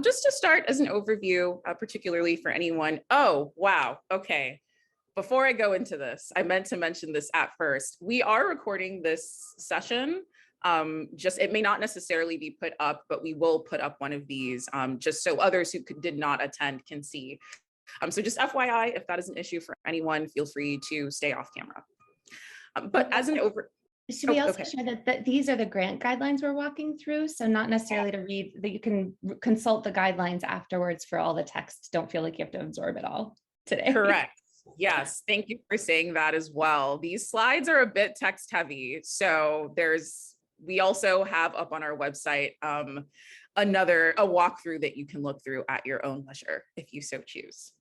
Just to start as an overview, particularly for anyone. Oh, wow. Okay. Before I go into this, I meant to mention this at first. We are recording this session. It may not necessarily be put up, but we will put up one of these just so others who did not attend can see. So just FYI, if that is an issue for anyone, feel free to stay off camera. But as an Should we also share that these are the grant guidelines we're walking through? So not necessarily to read, that you can consult the guidelines afterwards for all the text. Don't feel like you have to absorb it all today. Correct. Yes, thank you for saying that as well. These slides are a bit text heavy. So we also have up on our website a walkthrough that you can look through at your own leisure if you so choose.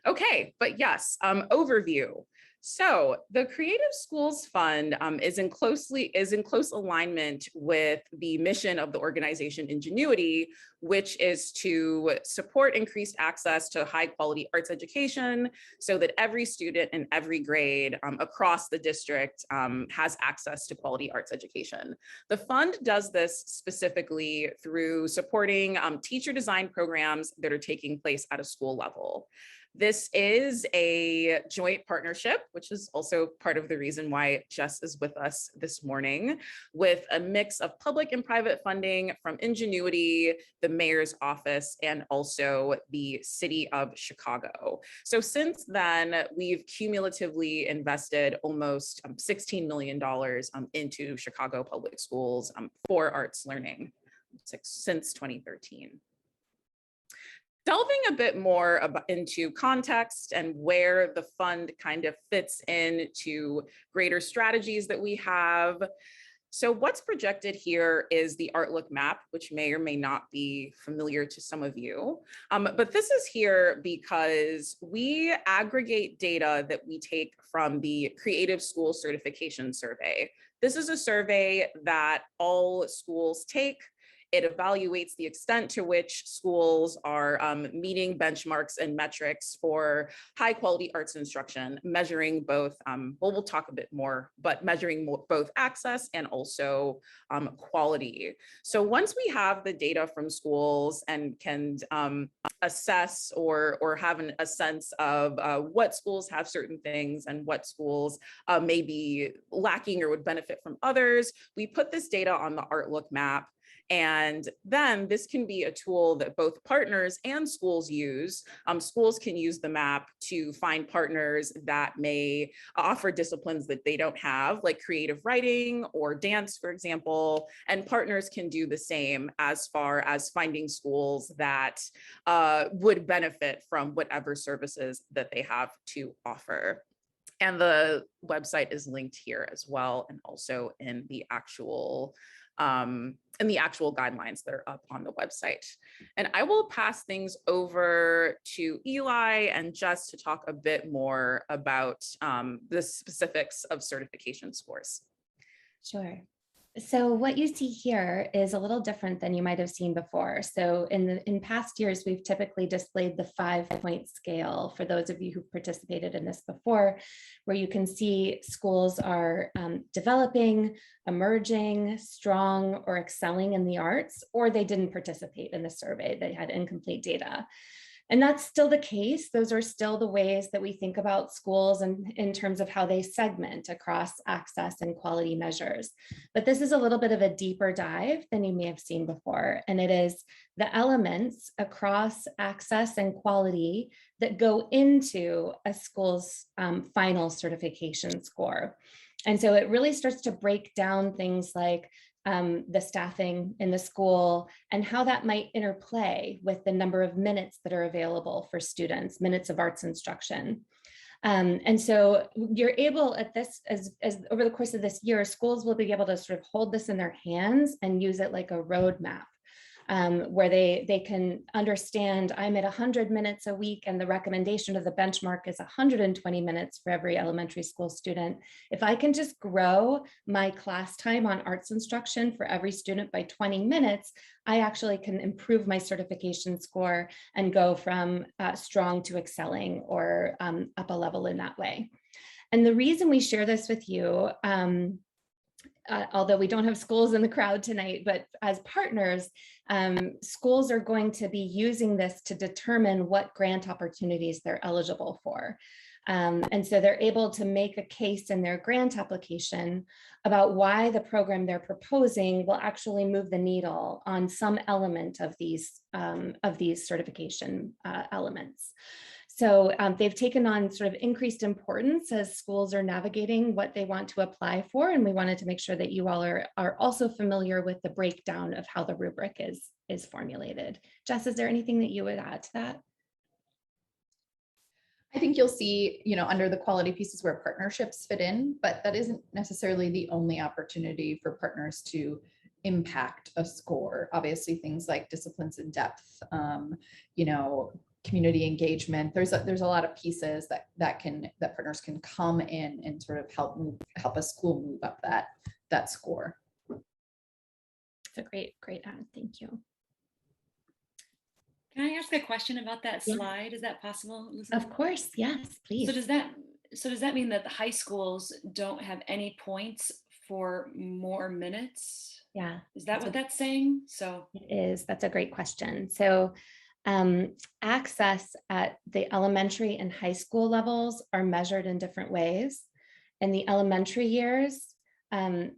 Okay, but yes, overview. So the Creative Schools Fund is in close alignment with the mission of the organization Ingenuity, which is to support increased access to high quality arts education so that every student in every grade across the district has access to quality arts education. The fund does this specifically through supporting teacher design programs that are taking place at a school level. This is a joint partnership, which is also part of the reason why Jess is with us this morning, with a mix of public and private funding from Ingenuity, the mayor's office, and also the city of Chicago. So since then, we've cumulatively invested almost $16 million into Chicago public schools for arts learning since 2013. Delving a bit more into context and where the fund kind of fits into greater strategies that we have. So what's projected here is the ArtLook Map, which may or may not be familiar to some of you. But this is here because we aggregate data that we take from the Creative School Certification Survey. This is a survey that all schools take. It evaluates the extent to which schools are meeting benchmarks and metrics for high quality arts instruction, measuring both, we'll talk a bit more, but measuring both access and also quality. So once we have the data from schools and can assess or have a sense of what schools have certain things and what schools may be lacking or would benefit from others, we put this data on the ArtLook Map. And then this can be a tool that both partners and schools use. Schools can use the map to find partners that may offer disciplines that they don't have, like creative writing or dance, for example. And partners can do the same as far as finding schools that would benefit from whatever services that they have to offer. And the website is linked here as well, and also in the actual guidelines that are up on the website. And I will pass things over to Eli and Jess to talk a bit more about the specifics of certification scores. Sure. So what you see here is a little different than you might have seen before. So in past years, we've typically displayed the 5-point scale for those of you who participated in this before, where you can see schools are developing, emerging, strong, or excelling in the arts, or they didn't participate in the survey. They had incomplete data. And that's still the case. Those are still the ways that we think about schools and in terms of how they segment across access and quality measures. But this is a little bit of a deeper dive than you may have seen before. And it is the elements across access and quality that go into a school's final certification score. And so it really starts to break down things like the staffing in the school and how that might interplay with the number of minutes that are available for students, minutes of arts instruction. And so you're able at this, as over the course of this year, schools will be able to sort of hold this in their hands and use it like a roadmap. Where they can understand I'm at 100 minutes a week and the recommendation of the benchmark is 120 minutes for every elementary school student. If I can just grow my class time on arts instruction for every student by 20 minutes, I actually can improve my certification score and go from strong to excelling or up a level in that way. And the reason we share this with you although we don't have schools in the crowd tonight, but as partners, schools are going to be using this to determine what grant opportunities they're eligible for. And so they're able to make a case in their grant application about why the program they're proposing will actually move the needle on some element of these certification elements. So they've taken on sort of increased importance as schools are navigating what they want to apply for. And we wanted to make sure that you all are also familiar with the breakdown of how the rubric is formulated. Jess, is there anything that you would add to that? I think you'll see, under the quality pieces where partnerships fit in, but that isn't necessarily the only opportunity for partners to impact a score. Obviously, things like disciplines in depth, community engagement. There's a lot of pieces that partners can come in and sort of help a school move up that score. It's a great add. Thank you. Can I ask a question about that slide? Is that possible, Elizabeth? Of course, yes, please. So does that mean that the high schools don't have any points for more minutes? Yeah. Is that what that's saying? So it is. That's a great question. So access at the elementary and high school levels are measured in different ways. In the elementary years,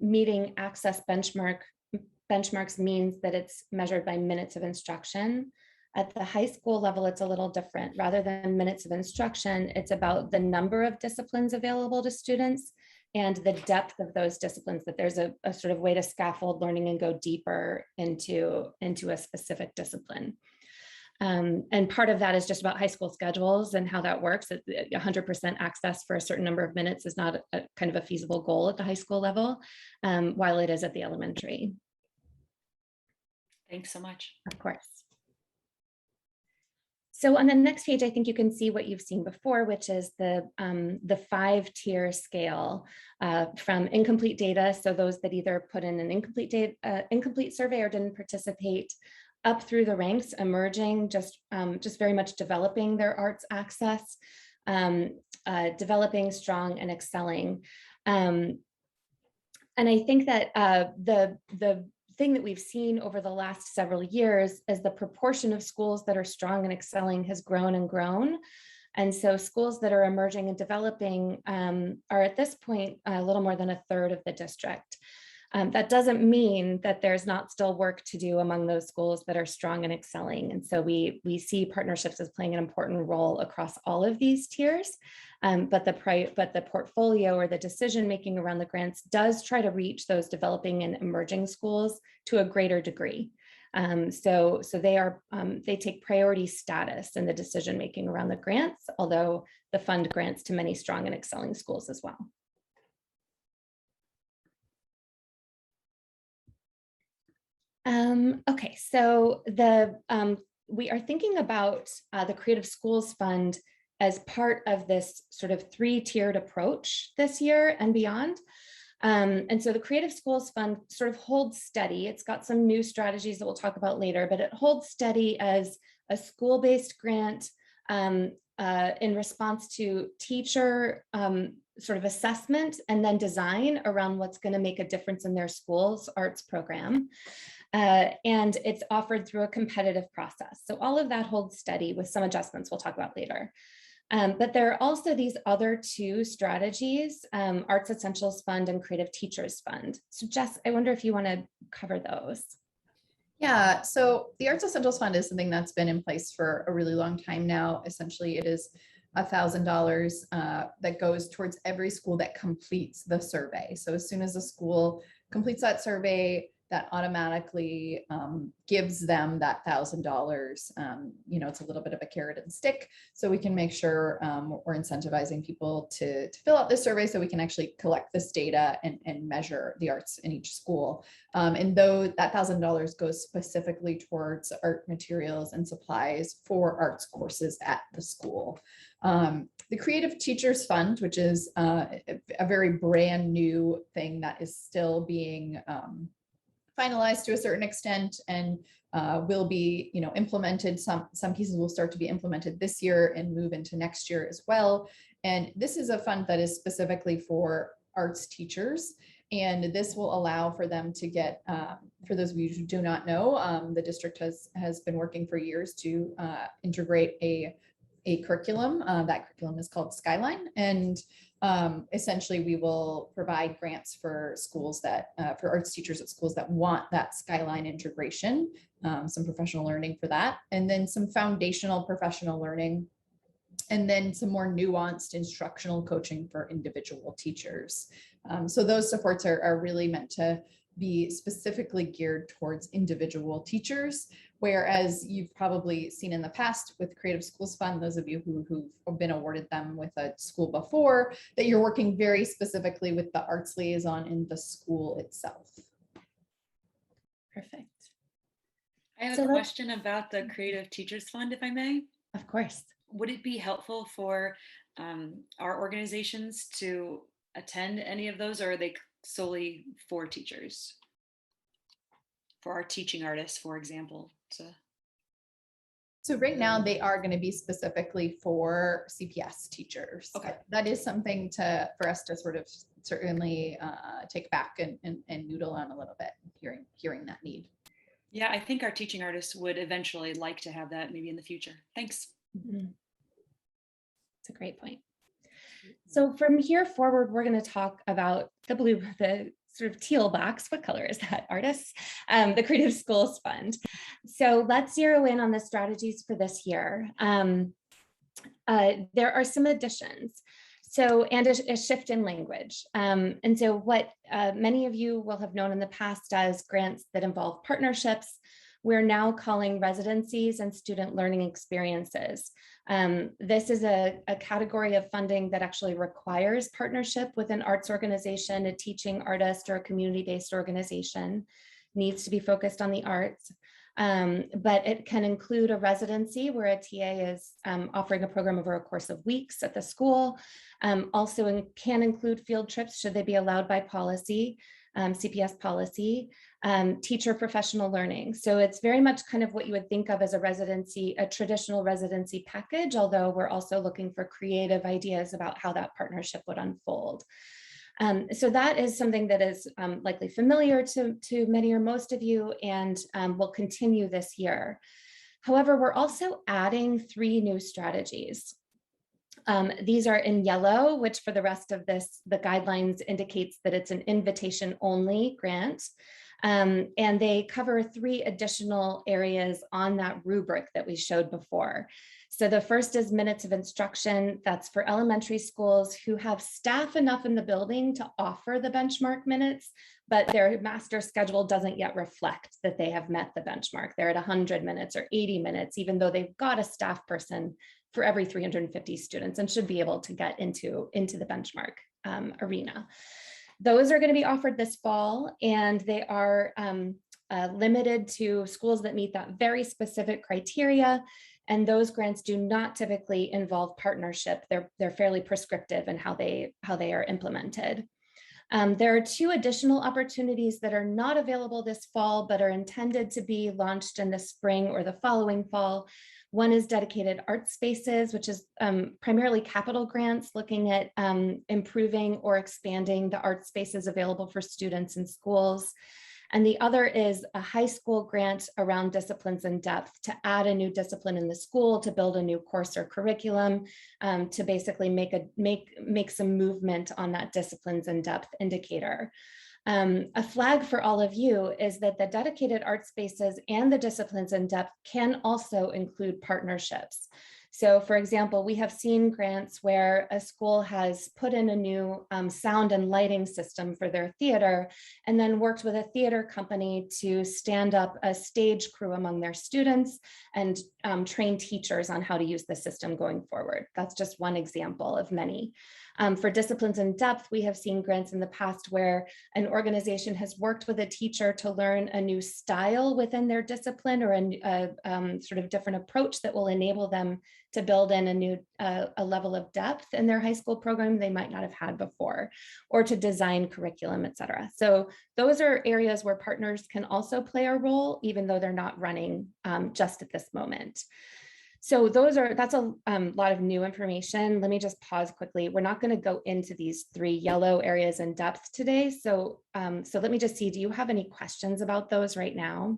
meeting access benchmarks means that it's measured by minutes of instruction. At the high school level, it's a little different. Rather than minutes of instruction, it's about the number of disciplines available to students and the depth of those disciplines, that there's a sort of way to scaffold learning and go deeper into a specific discipline. And part of that is just about high school schedules and how that works. 100% access for a certain number of minutes is not a kind of a feasible goal at the high school level, while it is at the elementary. Thanks so much. Of course. So on the next page, I think you can see what you've seen before, which is the 5-tier scale from incomplete data. So those that either put in an incomplete survey or didn't participate, up through the ranks, emerging, just very much developing their arts access, developing, strong, and excelling. And I think that the thing that we've seen over the last several years is the proportion of schools that are strong and excelling has grown and grown. And so schools that are emerging and developing are at this point a little more than a third of the district. That doesn't mean that there's not still work to do among those schools that are strong and excelling. And so we see partnerships as playing an important role across all of these tiers. But the portfolio or the decision making around the grants does try to reach those developing and emerging schools to a greater degree. So they take priority status in the decision making around the grants, although the fund grants to many strong and excelling schools as well. Okay, so we are thinking about the Creative Schools Fund as part of this sort of 3-tiered approach this year and beyond. And so the Creative Schools Fund sort of holds steady. It's got some new strategies that we'll talk about later, but it holds steady as a school-based grant in response to teacher sort of assessment and then design around what's going to make a difference in their school's arts program. And it's offered through a competitive process. So all of that holds steady with some adjustments we'll talk about later. But there are also these other 2 strategies, Arts Essentials Fund and Creative Teachers Fund. So Jess, I wonder if you want to cover those. Yeah, so the Arts Essentials Fund is something that's been in place for a really long time now. Essentially, it is $1,000 that goes towards every school that completes the survey. So as soon as a school completes that survey, that automatically gives them that $1,000. It's a little bit of a carrot and stick, so we can make sure we're incentivizing people to fill out this survey so we can actually collect this data and measure the arts in each school. And though that $1,000 goes specifically towards art materials and supplies for arts courses at the school. The Creative Teachers Fund, which is a very brand new thing that is still being finalized to a certain extent and will be implemented. Some pieces will start to be implemented this year and move into next year as well. And this is a fund that is specifically for arts teachers. And this will allow for them to get, for those of you who do not know, the district has been working for years to integrate a curriculum. That curriculum is called Skyline. And essentially we will provide grants for schools that, for arts teachers at schools that want that Skyline integration, some professional learning for that, and then some foundational professional learning, and then some more nuanced instructional coaching for individual teachers. So those supports are really meant to be specifically geared towards individual teachers, whereas you've probably seen in the past with Creative Schools Fund, those of you who've been awarded them with a school before, that you're working very specifically with the arts liaison in the school itself. Perfect. I have So a let's- question about the Creative Teachers Fund, if I may. Of course. Would it be helpful for our organizations to attend any of those, or are they solely for teachers? For our teaching artists, for example. So right now they are going to be specifically for CPS teachers. Okay. That is something for us to sort of certainly take back and noodle on a little bit, hearing that need. Yeah, I think our teaching artists would eventually like to have that maybe in the future. Thanks. It's a great point. So from here forward, we're going to talk about the sort of teal box. What color is that, artists? The Creative Schools Fund. So let's zero in on the strategies for this year. There are some additions. So, and a shift in language. And so what many of you will have known in the past as grants that involve partnerships, we're now calling residencies and student learning experiences. This is a category of funding that actually requires partnership with an arts organization, a teaching artist, or a community-based organization. Needs to be focused on the arts. But it can include a residency where a TA is offering a program over a course of weeks at the school. Also can include field trips should they be allowed by policy, CPS policy, teacher professional learning. So it's very much kind of what you would think of as a residency, a traditional residency package, although we're also looking for creative ideas about how that partnership would unfold. So that is something that is likely familiar to many or most of you, and will continue this year. However, we're also adding 3 new strategies. These are in yellow, which for the rest of this, the guidelines indicates that it's an invitation only grant. And they cover 3 additional areas on that rubric that we showed before. So the first is minutes of instruction. That's for elementary schools who have staff enough in the building to offer the benchmark minutes, but their master schedule doesn't yet reflect that they have met the benchmark. They're at 100 minutes or 80 minutes, even though they've got a staff person for every 350 students and should be able to get into the benchmark arena. Those are going to be offered this fall, and they are limited to schools that meet that very specific criteria. And those grants do not typically involve partnership. They're fairly prescriptive in how they are implemented. There are 2 additional opportunities that are not available this fall, but are intended to be launched in the spring or the following fall. One is dedicated art spaces, which is primarily capital grants looking at improving or expanding the art spaces available for students in schools. And the other is a high school grant around disciplines in depth to add a new discipline in the school, to build a new course or curriculum, to basically make some movement on that disciplines in depth indicator. A flag for all of you is that the dedicated art spaces and the disciplines in depth can also include partnerships. So for example, we have seen grants where a school has put in a new sound and lighting system for their theater, and then worked with a theater company to stand up a stage crew among their students and train teachers on how to use the system going forward. That's just one example of many. For disciplines in depth, we have seen grants in the past where an organization has worked with a teacher to learn a new style within their discipline, or a sort of different approach that will enable them to build in a new a level of depth in their high school program they might not have had before, or to design curriculum, et cetera. So those are areas where partners can also play a role, even though they're not running just at this moment. So that's a lot of new information. Let me just pause quickly. We're not going to go into these 3 yellow areas in depth today. So, so let me just see, do you have any questions about those right now?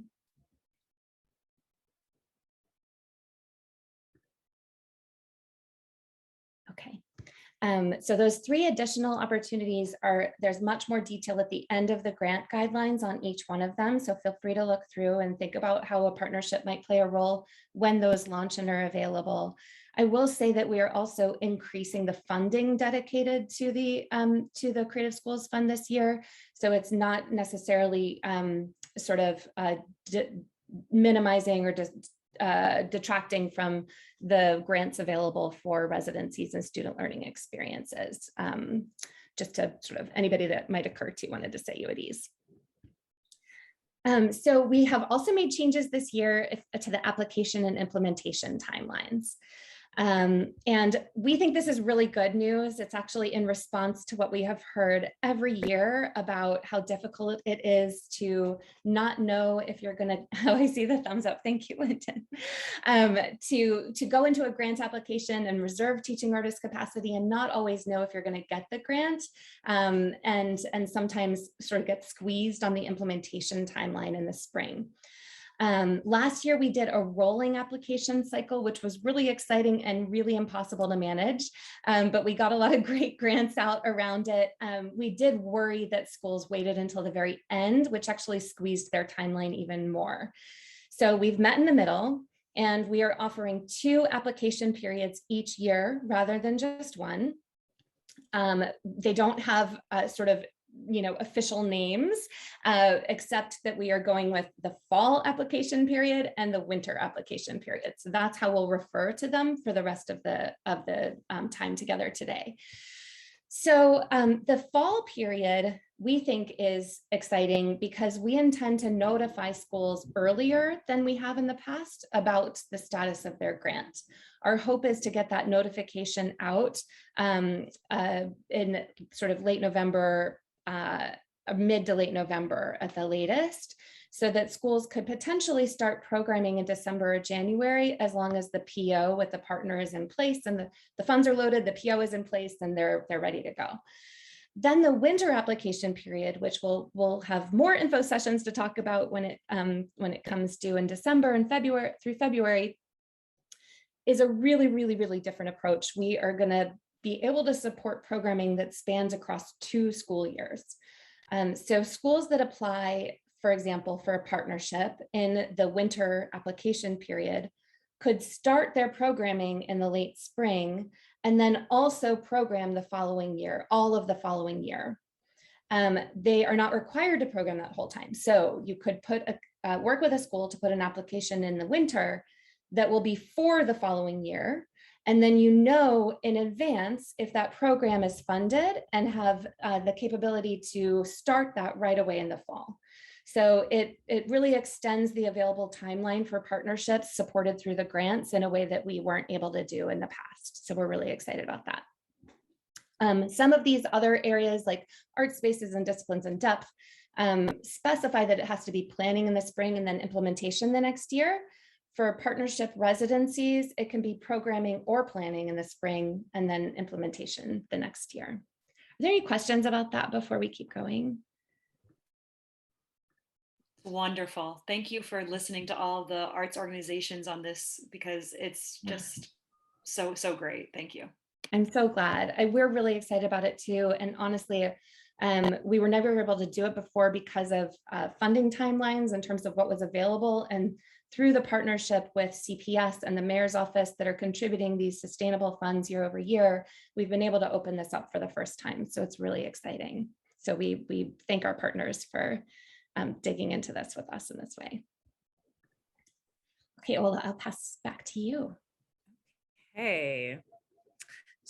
Okay. So those 3 additional opportunities there's much more detail at the end of the grant guidelines on each one of them. So feel free to look through and think about how a partnership might play a role when those launch and are available. I will say that we are also increasing the funding dedicated to the Creative Schools Fund this year. So it's not necessarily sort of minimizing or just detracting from the grants available for residencies and student learning experiences. Just to sort of anybody that might occur to wanted to set you at ease. So we have also made changes this year to the application and implementation timelines. And we think this is really good news. It's actually in response to what we have heard every year about how difficult it is to not know if you're going to, I see the thumbs up. Thank you, Linton. To go into a grant application and reserve teaching artist capacity and not always know if you're going to get the grant, and sometimes sort of get squeezed on the implementation timeline in the spring. Last year, we did a rolling application cycle, which was really exciting and really impossible to manage, but we got a lot of great grants out around it. We did worry that schools waited until the very end, which actually squeezed their timeline even more. So we've met in the middle, and we are offering 2 application periods each year rather than just 1. They don't have sort of official names, except that we are going with the fall application period and the winter application period. So that's how we'll refer to them for the rest of the time together today. So the fall period we think is exciting because we intend to notify schools earlier than we have in the past about the status of their grant. Our hope is to get that notification out in sort of late November, mid to late November at the latest, so that schools could potentially start programming in December or January, as long as the PO with the partner is in place and the funds are loaded, the PO is in place, and they're ready to go. Then the winter application period, which we'll have more info sessions to talk about when it comes due in December and February through February, is a really, really, really different approach. We are going to be able to support programming that spans across 2 school years. So schools that apply, for example, for a partnership in the winter application period could start their programming in the late spring and then also program the following year, all of the following year. They are not required to program that whole time. So you could work with a school to put an application in the winter that will be for the following year. And then in advance if that program is funded and have the capability to start that right away in the fall. So it really extends the available timeline for partnerships supported through the grants in a way that we weren't able to do in the past. So we're really excited about that. Some of these other areas like art spaces and disciplines in depth specify that it has to be planning in the spring and then implementation the next year. For partnership residencies, it can be programming or planning in the spring and then implementation the next year. Are there any questions about that before we keep going? Wonderful. Thank you for listening to all the arts organizations on this, because it's just so great. Thank you. I'm so glad. We're really excited about it too. And honestly, we were never able to do it before because of funding timelines in terms of what was available. And through the partnership with CPS and the mayor's office that are contributing these sustainable funds year over year, we've been able to open this up for the first time. So it's really exciting. So we thank our partners for digging into this with us in this way. Okay, well, I'll pass back to you. Hey.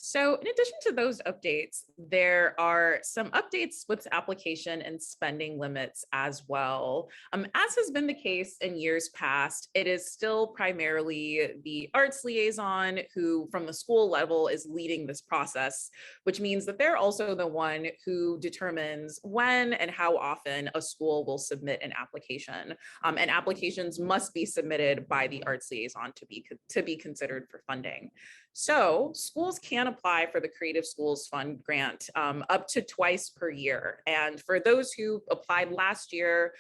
So in addition to those updates, there are some updates with application and spending limits as well. As has been the case in years past, it is still primarily the arts liaison who from the school level is leading this process, which means that they're also the one who determines when and how often a school will submit an application. And applications must be submitted by the arts liaison to be considered for funding. So schools can apply for the Creative Schools Fund grant up to twice per year. And for those who applied last year,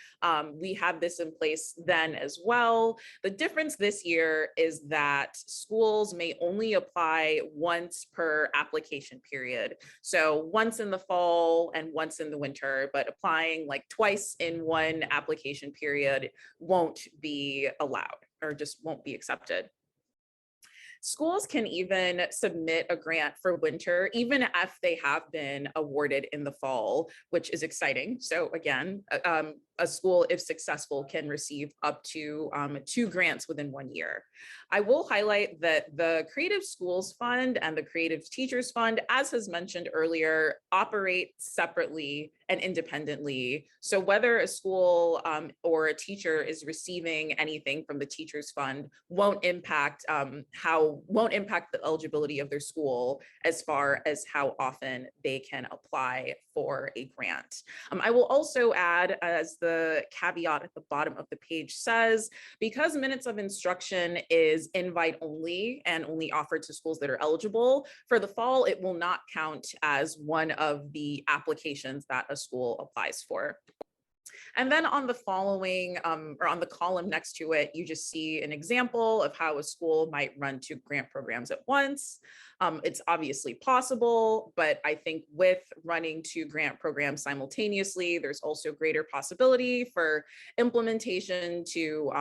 we have this in place then as well. The difference this year is that schools may only apply once per application period. So once in the fall and once in the winter, but applying like twice in one application period won't be allowed or just won't be accepted. Schools can even submit a grant for winter, even if they have been awarded in the fall, which is exciting. So again, a school, if successful, can receive up to 2 grants within 1 year. I will highlight that the Creative Schools Fund and the Creative Teachers Fund, as has mentioned earlier, operate separately and independently. So whether a school or a teacher is receiving anything from the Teachers Fund won't impact the eligibility of their school as far as how often they can apply for a grant. I will also add, as the caveat at the bottom of the page says, because minutes of instruction is invite only and only offered to schools that are eligible, for the fall, it will not count as one of the applications that a school applies for. And then on the following, or on the column next to it, you just see an example of how a school might run 2 grant programs at once. It's obviously possible, but I think with running 2 grant programs simultaneously, there's also greater possibility for implementation to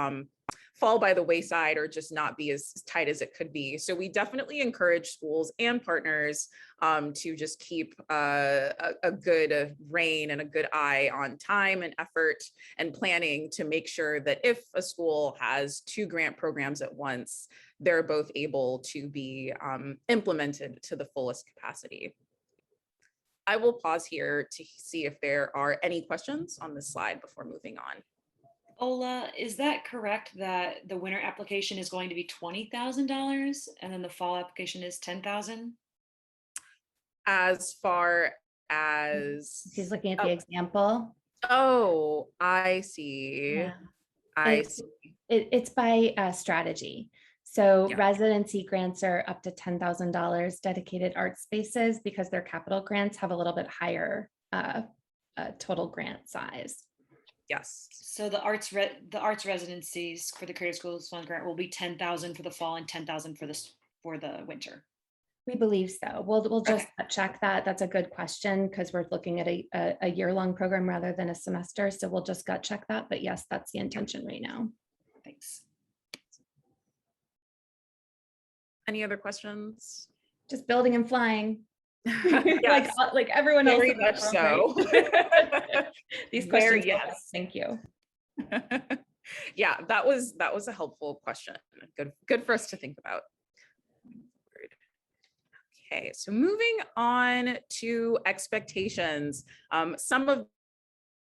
fall by the wayside or just not be as tight as it could be. So we definitely encourage schools and partners to just keep a good rein and a good eye on time and effort and planning to make sure that if a school has 2 grant programs at once, they're both able to be implemented to the fullest capacity. I will pause here to see if there are any questions on this slide before moving on. Ola, is that correct that the winter application is going to be $20,000 and then the fall application is $10,000? As far as She's looking at the example. Oh, I see. Yeah. I see. It's by strategy. So Yeah. residency grants are up to $10,000. Dedicated art spaces, because their capital grants have a little bit higher total grant size. Yes. So the arts residencies for the Creative Schools Fund grant will be $10,000 for the fall and $10,000 for the winter. We believe so. We'll just Okay. check that. That's a good question because we're looking at a year-long program rather than a semester. So we'll just gut check that. But yes, that's the intention right now. Thanks. Any other questions? Just building and flying. Yes. like everyone else. Very in the much world, so. right? These Very questions. yes. Thank you. Yeah, that was a helpful question. Good for us to think about. Okay, so moving on to expectations. Some of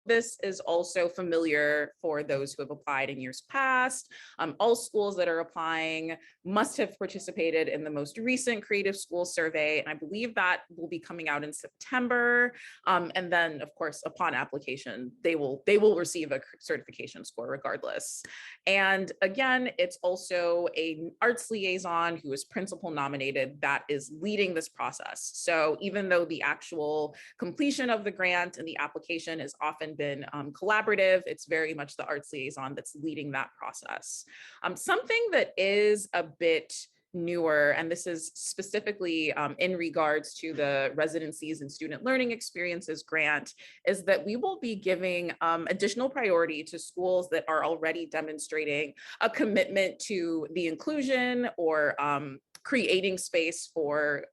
this is also familiar for those who have applied in years past. All schools that are applying must have participated in the most recent Creative Schools Survey, and I believe that will be coming out in September. And then, of course, upon application, they will receive a certification score regardless. And again, it's also an arts liaison who is principal nominated that is leading this process. So even though the actual completion of the grant and the application has often been collaborative, it's very much the arts liaison that's leading that process. Something that is a bit newer, and this is specifically in regards to the residencies and student learning experiences grant, is that we will be giving additional priority to schools that are already demonstrating a commitment to the inclusion or creating space for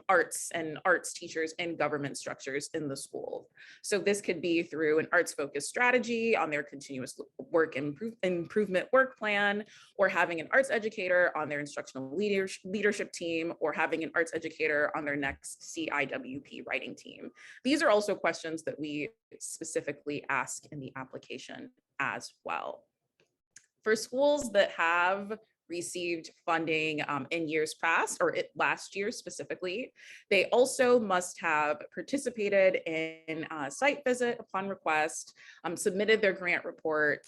arts and arts teachers and government structures in the school. So this could be through an arts-focused strategy on their continuous work improvement work plan, or having an arts educator on their instructional leadership team, or having an arts educator on their next CIWP writing team. These are also questions that we specifically ask in the application as well. For schools that have received funding in years past, or last year specifically, they also must have participated in a site visit upon request, submitted their grant report,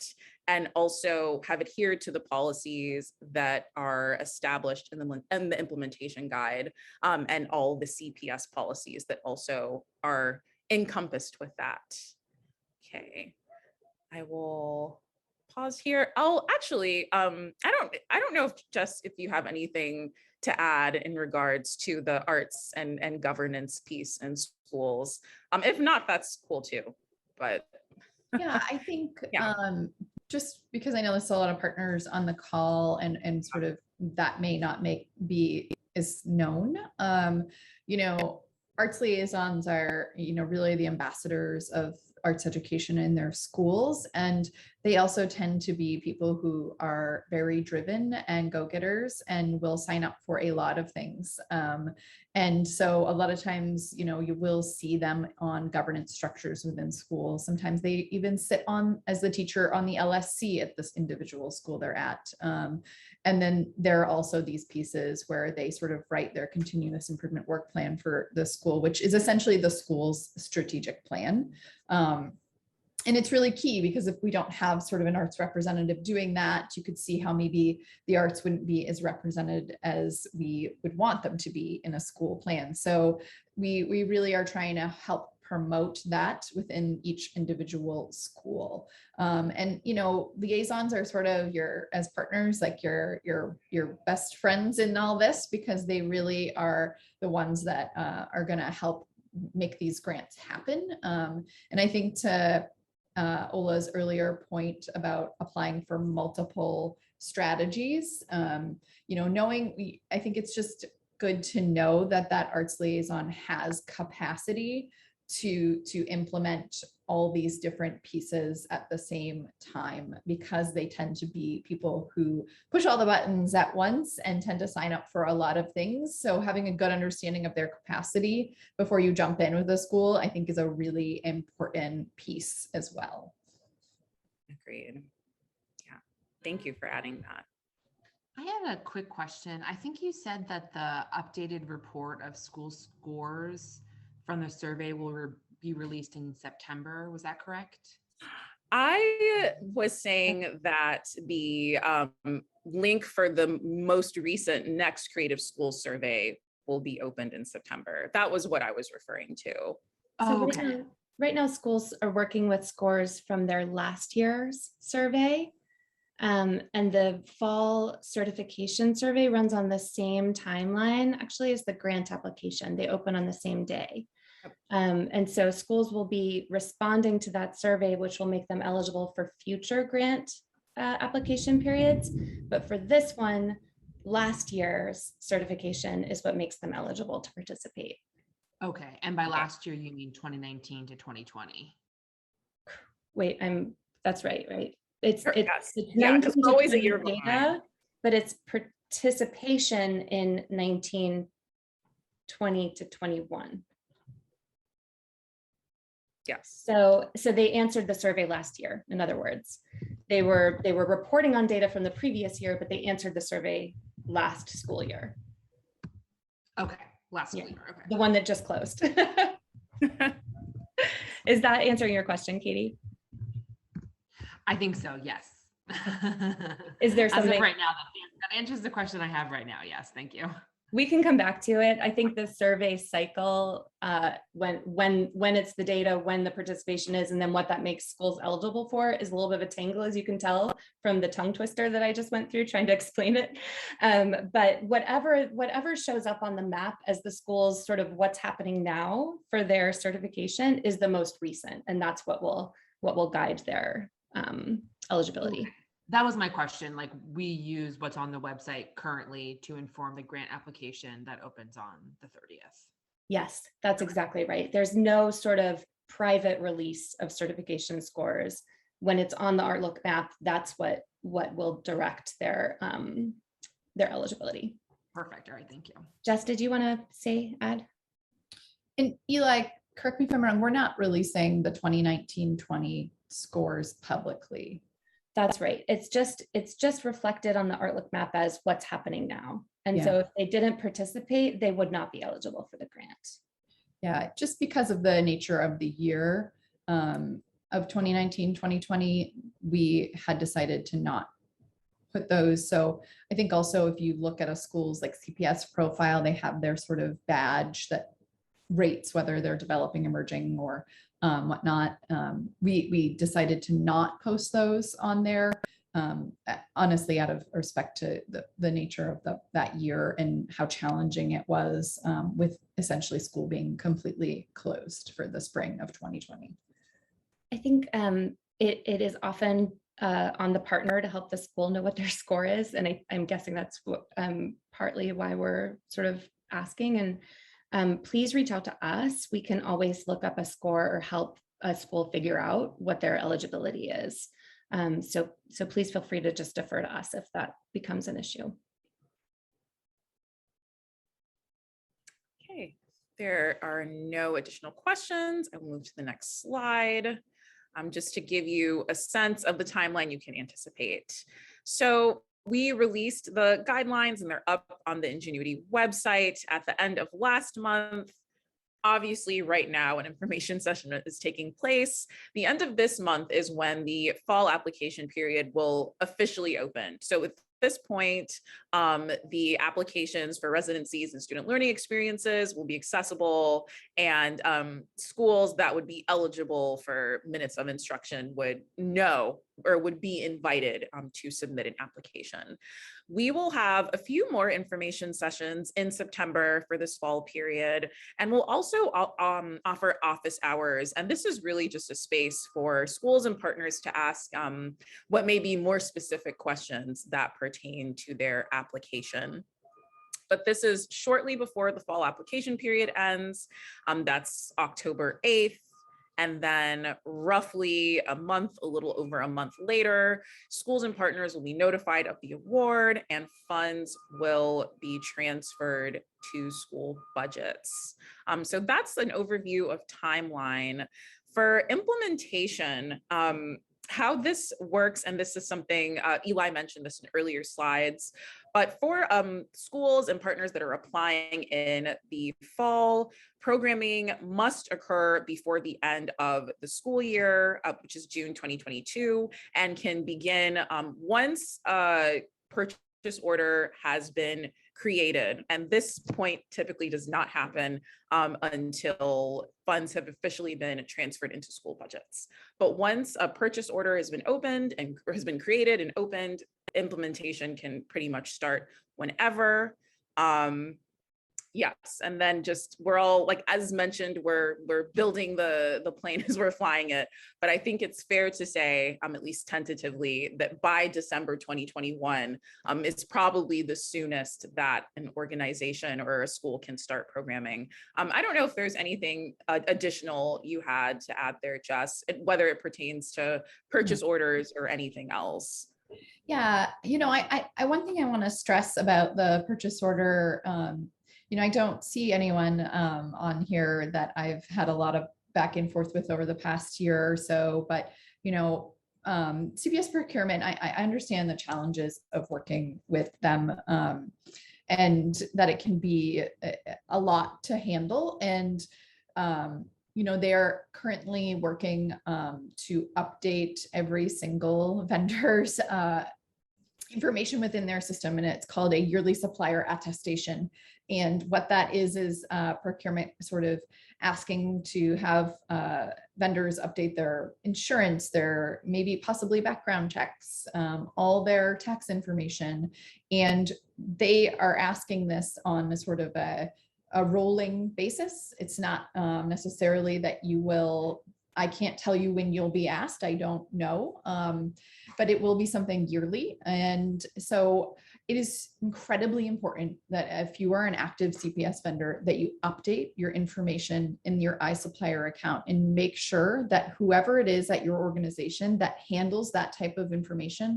and also have adhered to the policies that are established in the implementation guide, and all the CPS policies that also are encompassed with that. Okay, I will pause here. I'll actually, I don't know if you have anything to add in regards to the arts and governance piece in schools. If not, that's cool too, but. Yeah, I think Yeah. Just because I know there's a lot of partners on the call and sort of that may not be as known. You know, arts liaisons are, you know, really the ambassadors of arts education in their schools. And they also tend to be people who are very driven and go-getters and will sign up for a lot of things. And so a lot of times, you know, you will see them on governance structures within schools. Sometimes they even sit on as the teacher on the LSC at this individual school they're at. And then there are also these pieces where they sort of write their continuous improvement work plan for the school, which is essentially the school's strategic plan. And it's really key because if we don't have sort of an arts representative doing that, you could see how maybe the arts wouldn't be as represented as we would want them to be in a school plan. So we really are trying to help promote that within each individual school. And, you know, liaisons are sort of as partners, like your best friends in all this, because they really are the ones that are going to help make these grants happen. And I think to Ola's earlier point about applying for multiple strategies, you know, I think it's just good to know that arts liaison has capacity to implement all these different pieces at the same time, because they tend to be people who push all the buttons at once and tend to sign up for a lot of things. So having a good understanding of their capacity before you jump in with a school, I think is a really important piece as well. Agreed. Yeah, thank you for adding that. I had a quick question. I think you said that the updated report of school scores from the survey will be released in September. Was that correct? I was saying that the link for the most recent next Creative Schools survey will be opened in September. That was what I was referring to. Oh, So okay. right now schools are working with scores from their last year's survey. And the fall certification survey runs on the same timeline, actually, as the grant application. They open on the same day. And so schools will be responding to that survey, which will make them eligible for future grant application periods. But for this one, last year's certification is what makes them eligible to participate. Okay. And by last year, you mean 2019 to 2020? Wait, that's right? It's Yes. it's Yeah, it's always a year data, behind. but it's participation in 1920 to 21. Yes. So they answered the survey last year. In other words, they were reporting on data from the previous year, but they answered the survey last school year. Okay. Last school year. Okay. The one that just closed. Is that answering your question, Katie? I think so. Yes. Is there something as of right now that answers the question I have right now? Yes. Thank you. We can come back to it. I think the survey cycle, when it's the data, when the participation is, and then what that makes schools eligible for is a little bit of a tangle, as you can tell from the tongue twister that I just went through trying to explain it. But whatever shows up on the map as the schools sort of what's happening now for their certification is the most recent, and that's what will guide their eligibility. That was my question. Like, we use what's on the website currently to inform the grant application that opens on the 30th. Yes, that's exactly right. There's no sort of private release of certification scores. When it's on the ArtLook map, that's what will direct their eligibility. Perfect. All right. Thank you. Jess, did you want to add? And Eli, correct me if I'm wrong, we're not releasing the 2019-20 scores publicly. That's right. It's just reflected on the ArtLook map as what's happening now. And Yeah. so if they didn't participate, they would not be eligible for the grant. Yeah, just because of the nature of the year of 2019-2020, we had decided to not put those. So I think also if you look at a school's like CPS profile, they have their sort of badge that rates whether they're developing, emerging, or whatnot. We decided to not post those on there, honestly, out of respect to the nature of that year and how challenging it was with essentially school being completely closed for the spring of 2020. I think it is often on the partner to help the school know what their score is. And I'm guessing that's partly why we're sort of asking. And please reach out to us. We can always look up a score or help a school figure out what their eligibility is. So please feel free to just defer to us if that becomes an issue. Okay, there are no additional questions. I will move to the next slide. Just to give you a sense of the timeline you can anticipate. So we released the guidelines and they're up on the Ingenuity website at the end of last month. Obviously, right now, an information session is taking place. The end of this month is when the fall application period will officially open. So at this point, the applications for residencies and student learning experiences will be accessible, and schools that would be eligible for minutes of instruction would know or would be invited to submit an application. We will have a few more information sessions in September for this fall period, and we'll also offer office hours. And this is really just a space for schools and partners to ask what may be more specific questions that pertain to their application. But this is shortly before the fall application period ends. That's October 8th. And then roughly a little over a month later, schools and partners will be notified of the award and funds will be transferred to school budgets. So that's an overview of timeline. For implementation, how this works, and this is something Eli mentioned this in earlier slides, but for schools and partners that are applying in the fall, programming must occur before the end of the school year, which is June 2022, and can begin once a purchase order has been created. And this point typically does not happen until funds have officially been transferred into school budgets. But once a purchase order has been opened and has been created and opened, implementation can pretty much start whenever. Yes, and then just we're all, like as mentioned, we're building the plane as we're flying it. But I think it's fair to say, at least tentatively, that by December 2021, it's probably the soonest that an organization or a school can start programming. I don't know if there's anything additional you had to add there, Jess, whether it pertains to purchase orders or anything else. Yeah, I one thing I want to stress about the purchase order. I don't see anyone on here that I've had a lot of back and forth with over the past year or so, but, CPS procurement, I understand the challenges of working with them and that it can be a lot to handle. And, they're currently working to update every single vendor's information within their system, and it's called a yearly supplier attestation. And what that is procurement sort of asking to have vendors update their insurance, their maybe possibly background checks, all their tax information. And they are asking this on a sort of a rolling basis. It's not necessarily that you will I can't tell you when you'll be asked. I don't know. But it will be something yearly. And so it is incredibly important that if you are an active CPS vendor, that you update your information in your iSupplier account and make sure that whoever it is at your organization that handles that type of information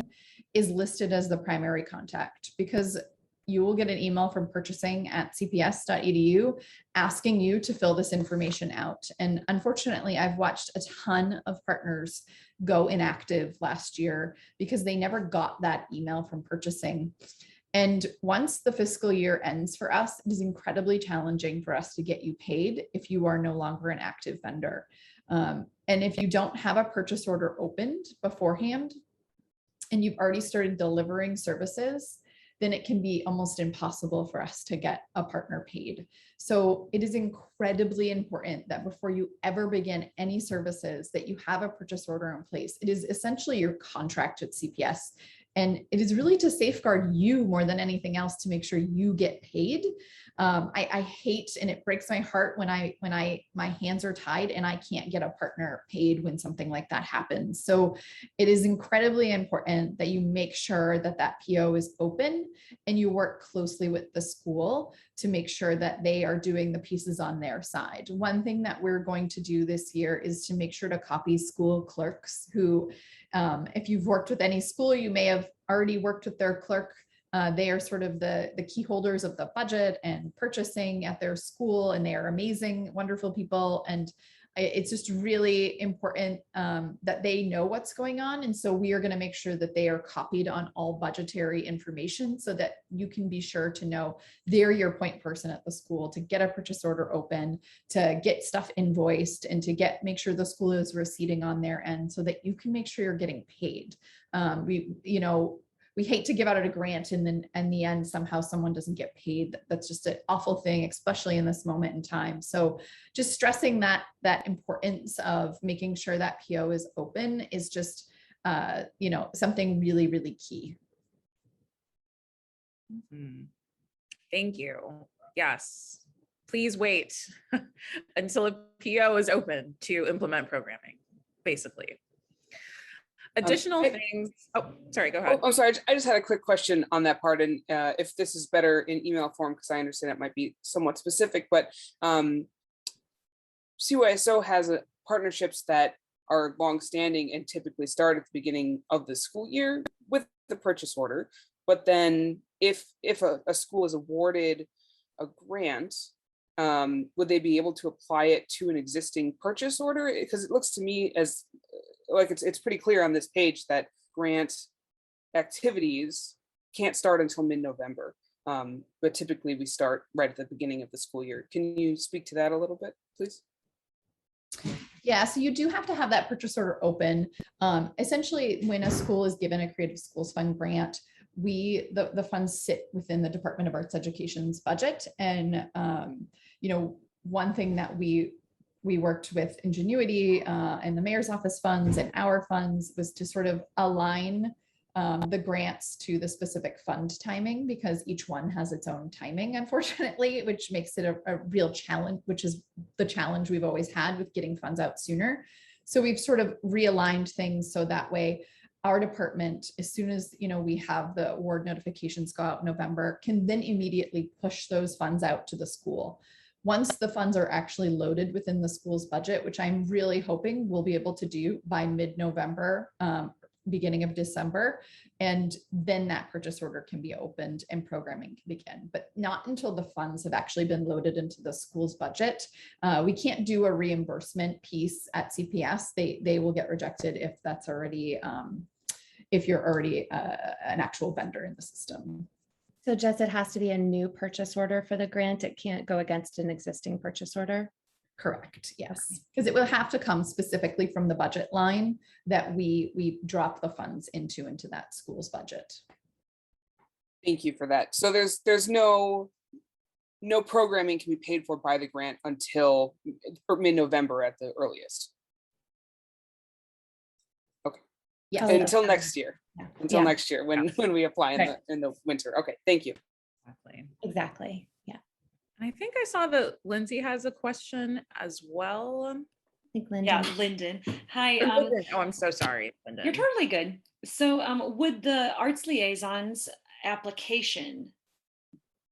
is listed as the primary contact, because you will get an email from purchasing at cps.edu asking you to fill this information out. And unfortunately, I've watched a ton of partners go inactive last year because they never got that email from purchasing. And once the fiscal year ends for us, it is incredibly challenging for us to get you paid if you are no longer an active vendor. And if you don't have a purchase order opened beforehand and you've already started delivering services, then it can be almost impossible for us to get a partner paid. So it is incredibly important that before you ever begin any services, that you have a purchase order in place. It is essentially your contract with CPS. And it is really to safeguard you more than anything else to make sure you get paid. I hate, and it breaks my heart when my hands are tied and I can't get a partner paid when something like that happens. So it is incredibly important that you make sure that that PO is open and you work closely with the school to make sure that they are doing the pieces on their side. One thing that we're going to do this year is to make sure to copy school clerks who, if you've worked with any school, you may have already worked with their clerk. They are sort of the key holders of the budget and purchasing at their school, and they are amazing, wonderful people. And it's just really important that they know what's going on. And so we are going to make sure that they are copied on all budgetary information so that you can be sure to know they're your point person at the school to get a purchase order open, to get stuff invoiced, and to make sure the school is receipting on their end so that you can make sure you're getting paid. We hate to give out a grant and then in the end, somehow someone doesn't get paid. That's just an awful thing, especially in this moment in time. So just stressing that importance of making sure that PO is open is just, something really, really key. Thank you. Yes. Please wait until a PO is open to implement programming, basically. Additional things. Oh, sorry, go ahead. Oh, I'm sorry. I just had a quick question on that part. And if this is better in email form, because I understand it might be somewhat specific, but CYSO has partnerships that are longstanding and typically start at the beginning of the school year with the purchase order. But then if a school is awarded a grant, would they be able to apply it to an existing purchase order? Because it looks to me as like it's pretty clear on this page that grant activities can't start until mid-November, but typically we start right at the beginning of the school year. Can you speak to that a little bit, please? Yeah, so you do have to have that purchase order open. Essentially, when a school is given a Creative Schools Fund grant, the funds sit within the Department of Arts Education's budget. And one thing that we worked with Ingenuity and the mayor's office funds and our funds was to sort of align the grants to the specific fund timing, because each one has its own timing, unfortunately, which makes it a real challenge, which is the challenge we've always had with getting funds out sooner. So we've sort of realigned things so that way our department, as soon as we have the award notifications go out in November, can then immediately push those funds out to the school. Once the funds are actually loaded within the school's budget, which I'm really hoping we'll be able to do by mid-November, beginning of December, and then that purchase order can be opened and programming can begin, but not until the funds have actually been loaded into the school's budget. We can't do a reimbursement piece at CPS. They will get rejected if that's already, if you're already an actual vendor in the system. So Jess, it has to be a new purchase order for the grant. It can't go against an existing purchase order. Correct. Yes, because it will have to come specifically from the budget line that we drop the funds into that school's budget. Thank you for that. So there's no programming can be paid for by the grant until mid-November at the earliest. Okay. Yeah. Until next year. Yeah. Until next year when we apply in the winter. Okay. Thank you. Exactly. Yeah. And I think I saw that Lindsay has a question as well. think Lyndon. Yeah, Lyndon. Hi. Oh, I'm so sorry, Lyndon. You're totally good. So would the arts liaisons application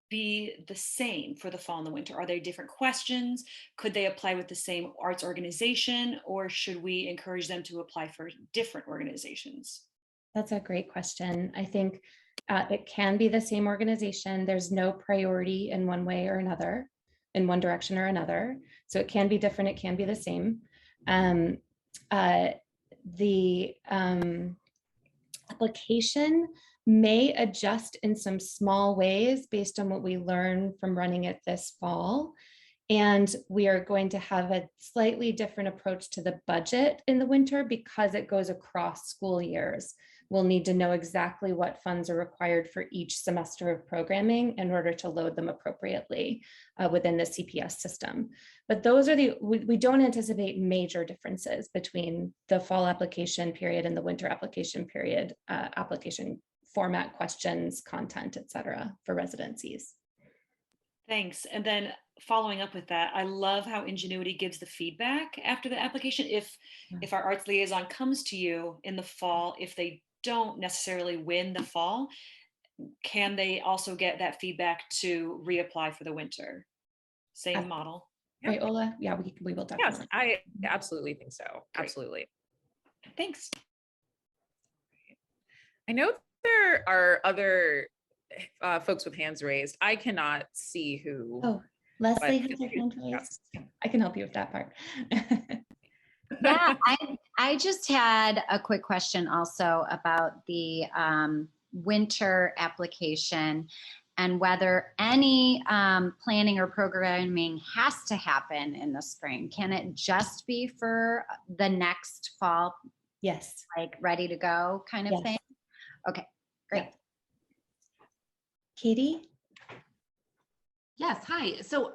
be the same for the fall and the winter? Are they different questions? Could they apply with the same arts organization, or should we encourage them to apply for different organizations? That's a great question. I think it can be the same organization. There's no priority in one way or another, in one direction or another. So it can be different, it can be the same. The application may adjust in some small ways based on what we learn from running it this fall. And we are going to have a slightly different approach to the budget in the winter because it goes across school years. We'll need to know exactly what funds are required for each semester of programming in order to load them appropriately within the CPS system. But those are we don't anticipate major differences between the fall application period and the winter application period, application format, questions, content, et cetera, for residencies. Thanks. And then following up with that, I love how Ingenuity gives the feedback after the application. If our arts liaison comes to you in the fall, if they don't necessarily win the fall, can they also get that feedback to reapply for the winter? Same model. Right, Ola? Yeah, we will definitely. Yes, I absolutely think so. Great. Absolutely. Thanks. I know there are other folks with hands raised. I cannot see who. Oh, Leslie but- has her hand raised. I can help you with that part. Yeah, I just had a quick question also about the winter application and whether any planning or programming has to happen in the spring. Can it just be for the next fall, Yes. like ready to go kind of Yes. thing? Okay, great. Yeah. Katie? Yes, hi. So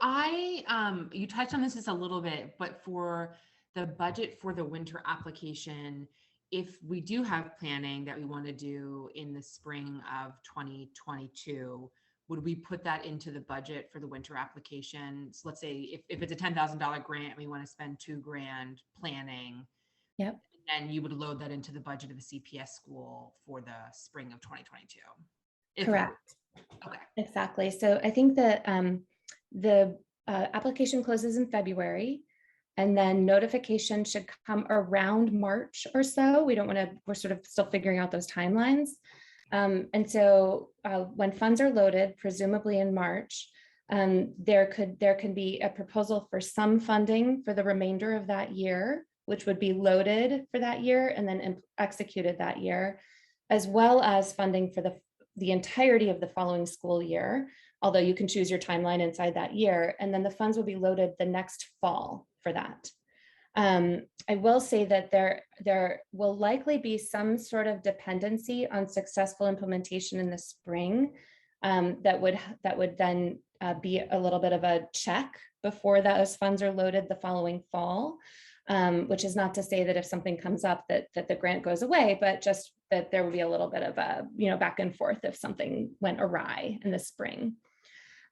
you touched on this just a little bit, but for the budget for the winter application, if we do have planning that we want to do in the spring of 2022, would we put that into the budget for the winter application? So let's say if it's a $10,000 grant and we want to spend $2,000 planning, Yep. then you would load that into the budget of the CPS school for the spring of 2022. Correct. Okay. Exactly. So I think that the application closes in February, and then notification should come around March or so. We're sort of still figuring out those timelines. And so when funds are loaded, presumably in March, there can be a proposal for some funding for the remainder of that year, which would be loaded for that year and then executed that year, as well as funding for the entirety of the following school year, although you can choose your timeline inside that year, and then the funds will be loaded the next fall for that. I will say that there will likely be some sort of dependency on successful implementation in the spring that would then be a little bit of a check before those funds are loaded the following fall, which is not to say that if something comes up that the grant goes away, but just that there will be a little bit of a back and forth if something went awry in the spring.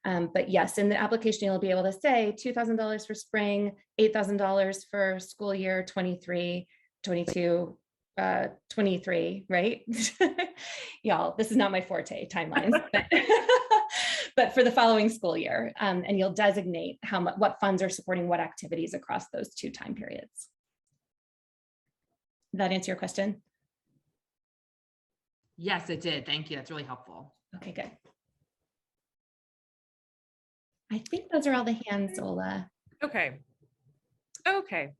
But yes, in the application, you'll be able to say $2,000 for spring, $8,000 for school year 23, 22, 23, right? Y'all, this is not my forte, timelines, but for the following school year. And you'll designate what funds are supporting what activities across those two time periods. Did that answer your question? Yes, it did. Thank you. That's really helpful. Okay, good. I think those are all the hands, Ola. Okay. Okay.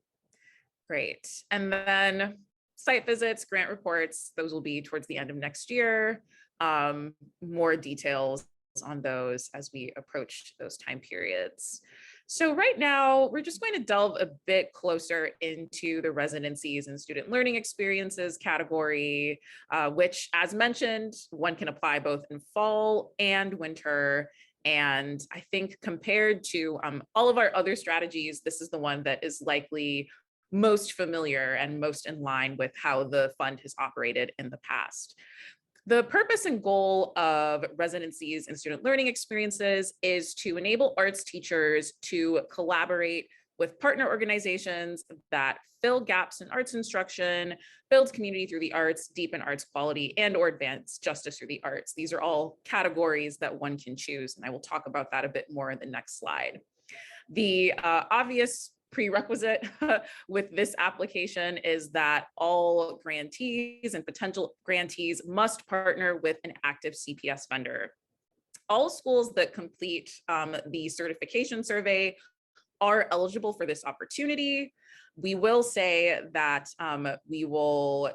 Great. And then site visits, grant reports, those will be towards the end of next year. More details on those as we approach those time periods. So right now, we're just going to delve a bit closer into the residencies and student learning experiences category, which, as mentioned, one can apply both in fall and winter. And I think compared to all of our other strategies, this is the one that is likely most familiar and most in line with how the fund has operated in the past. The purpose and goal of residencies and student learning experiences is to enable arts teachers to collaborate with partner organizations that fill gaps in arts instruction, build community through the arts, deepen arts quality, and or advance justice through the arts. These are all categories that one can choose, and I will talk about that a bit more in the next slide. The obvious prerequisite with this application is that all grantees and potential grantees must partner with an active CPS vendor. All schools that complete the certification survey are eligible for this opportunity. We will say that we will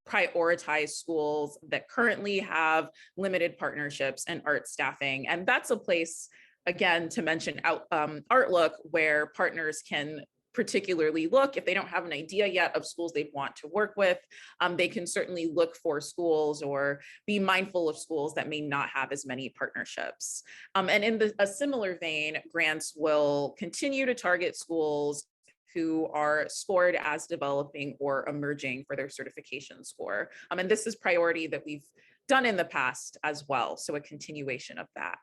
prioritize schools that currently have limited partnerships and art staffing. And that's a place, again, to mention ArtLook, where partners can particularly look if they don't have an idea yet of schools they want to work with. They can certainly look for schools or be mindful of schools that may not have as many partnerships. And in a similar vein, grants will continue to target schools who are scored as developing or emerging for their certification score. And this is priority that we've done in the past as well, so a continuation of that.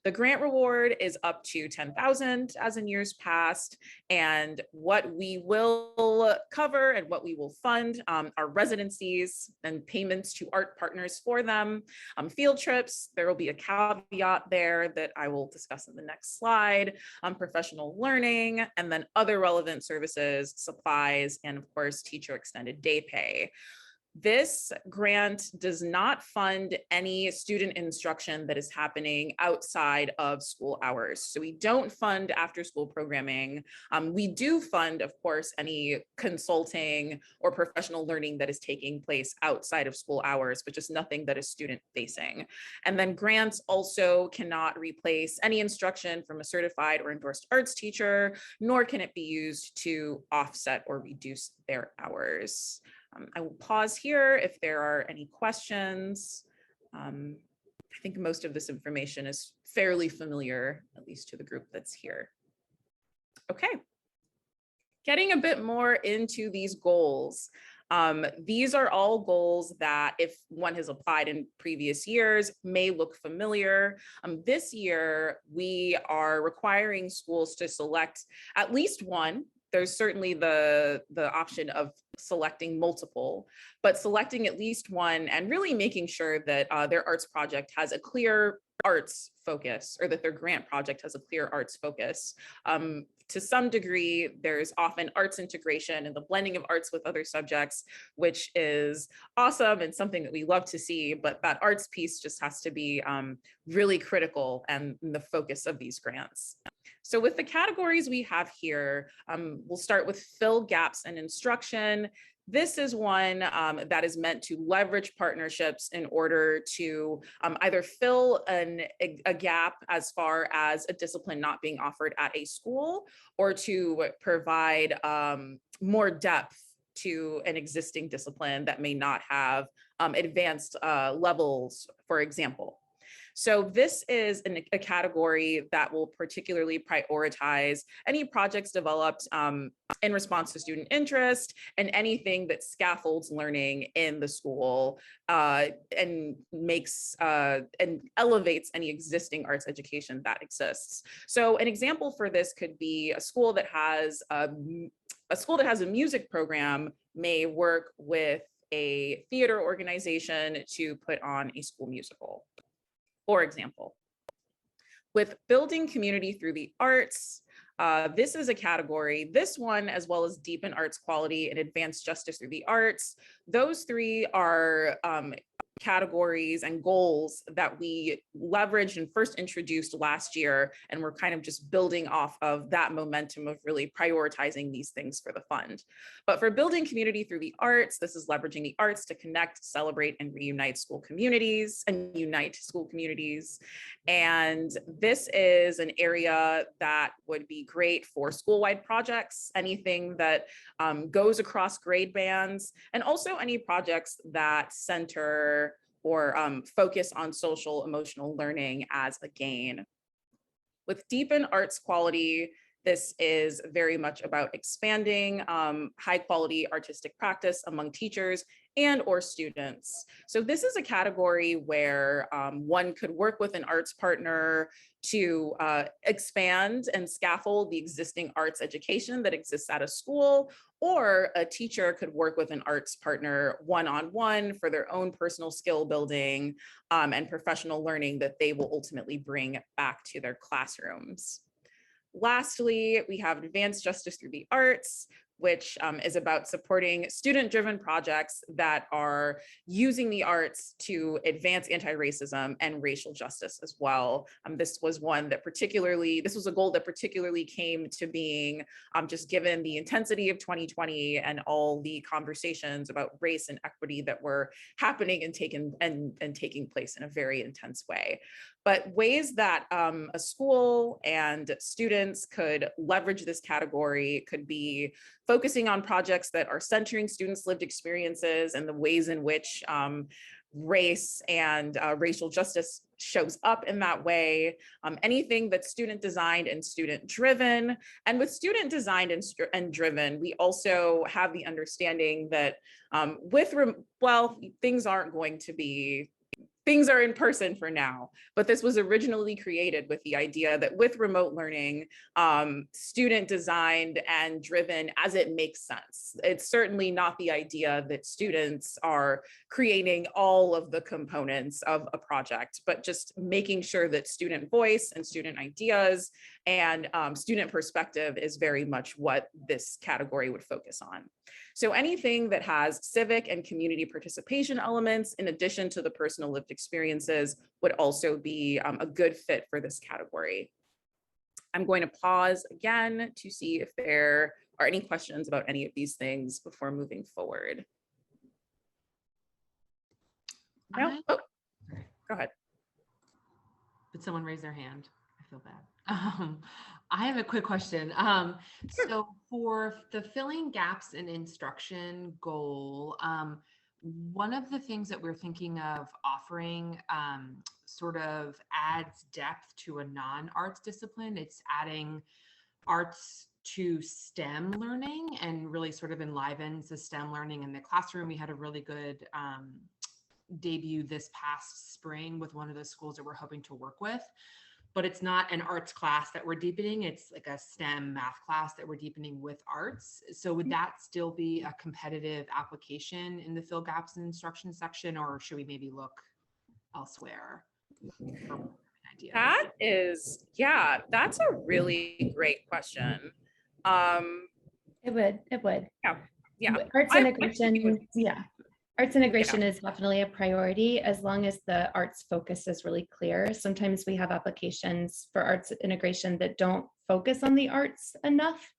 The grant reward is up to $10,000 as in years past, and what we will cover and what we will fund are residencies and payments to art partners for them, field trips. There will be a caveat there that I will discuss in the next slide, professional learning, and then other relevant services, supplies, and of course, teacher extended day pay. This grant does not fund any student instruction that is happening outside of school hours. So we don't fund after school programming. We do fund, of course, any consulting or professional learning that is taking place outside of school hours, but just nothing that is student facing. And then grants also cannot replace any instruction from a certified or endorsed arts teacher, nor can it be used to offset or reduce their hours. I will pause here if there are any questions. I think most of this information is fairly familiar, at least to the group that's here. Okay, getting a bit more into these goals. These are all goals that, if one has applied in previous years, may look familiar. This year, we are requiring schools to select at least one. There's certainly the option of selecting multiple, but selecting at least one and really making sure that their arts project has a clear arts focus, or that their grant project has a clear arts focus. To some degree, there's often arts integration and the blending of arts with other subjects, which is awesome and something that we love to see, but that arts piece just has to be really critical and the focus of these grants. So with the categories we have here, we'll start with fill gaps in instruction. This is one that is meant to leverage partnerships in order to either fill a gap as far as a discipline not being offered at a school, or to provide more depth to an existing discipline that may not have advanced levels, for example. So this is a category that will particularly prioritize any projects developed in response to student interest and anything that scaffolds learning in the school and makes and elevates any existing arts education that exists. So an example for this could be a school that has a music program may work with a theater organization to put on a school musical. For example, with building community through the arts, this is a category, this one, as well as deepen arts quality and advance justice through the arts. Those three are categories and goals that we leveraged and first introduced last year, and we're kind of just building off of that momentum of really prioritizing these things for the fund. But for building community through the arts, this is leveraging the arts to connect, celebrate, and reunite school communities and unite school communities. And this is an area that would be great for school-wide projects, anything that goes across grade bands, and also any projects that center or focus on social emotional learning as a gain. With deepen arts quality, this is very much about expanding high quality artistic practice among teachers and or students. So this is a category where one could work with an arts partner to expand and scaffold the existing arts education that exists at a school, or a teacher could work with an arts partner one-on-one for their own personal skill building and professional learning that they will ultimately bring back to their classrooms. Lastly, we have Advanced Justice Through the Arts, which is about supporting student-driven projects that are using the arts to advance anti-racism and racial justice as well. This was a goal that particularly came to being just given the intensity of 2020 and all the conversations about race and equity that were happening and taking place in a very intense way. But ways that a school and students could leverage this category could be focusing on projects that are centering students' lived experiences and the ways in which race and racial justice shows up in that way. Anything that's student designed and student driven. And with student designed and driven, we also have the understanding that things are in person for now, but this was originally created with the idea that with remote learning, student designed and driven as it makes sense. It's certainly not the idea that students are creating all of the components of a project, but just making sure that student voice and student ideas and student perspective is very much what this category would focus on. So anything that has civic and community participation elements in addition to the personal lived experiences would also be a good fit for this category. I'm going to pause again to see if there are any questions about any of these things before moving forward. No? Oh, go ahead. Did someone raise their hand? I feel bad. I have a quick question. Sure. So for the filling gaps in instruction goal, one of the things that we're thinking of offering sort of adds depth to a non-arts discipline. It's adding arts to STEM learning and really sort of enlivens the STEM learning in the classroom. We had a really good debut this past spring with one of the schools that we're hoping to work with. But it's not an arts class that we're deepening. It's like a STEM math class that we're deepening with arts. So would that still be a competitive application in the fill gaps and instruction section, or should we maybe look elsewhere for ideas? That is, yeah, that's a really great question. It would. Yeah. Arts integration, yeah. Arts integration is definitely a priority as long as the arts focus is really clear. Sometimes we have applications for arts integration that don't focus on the arts enough.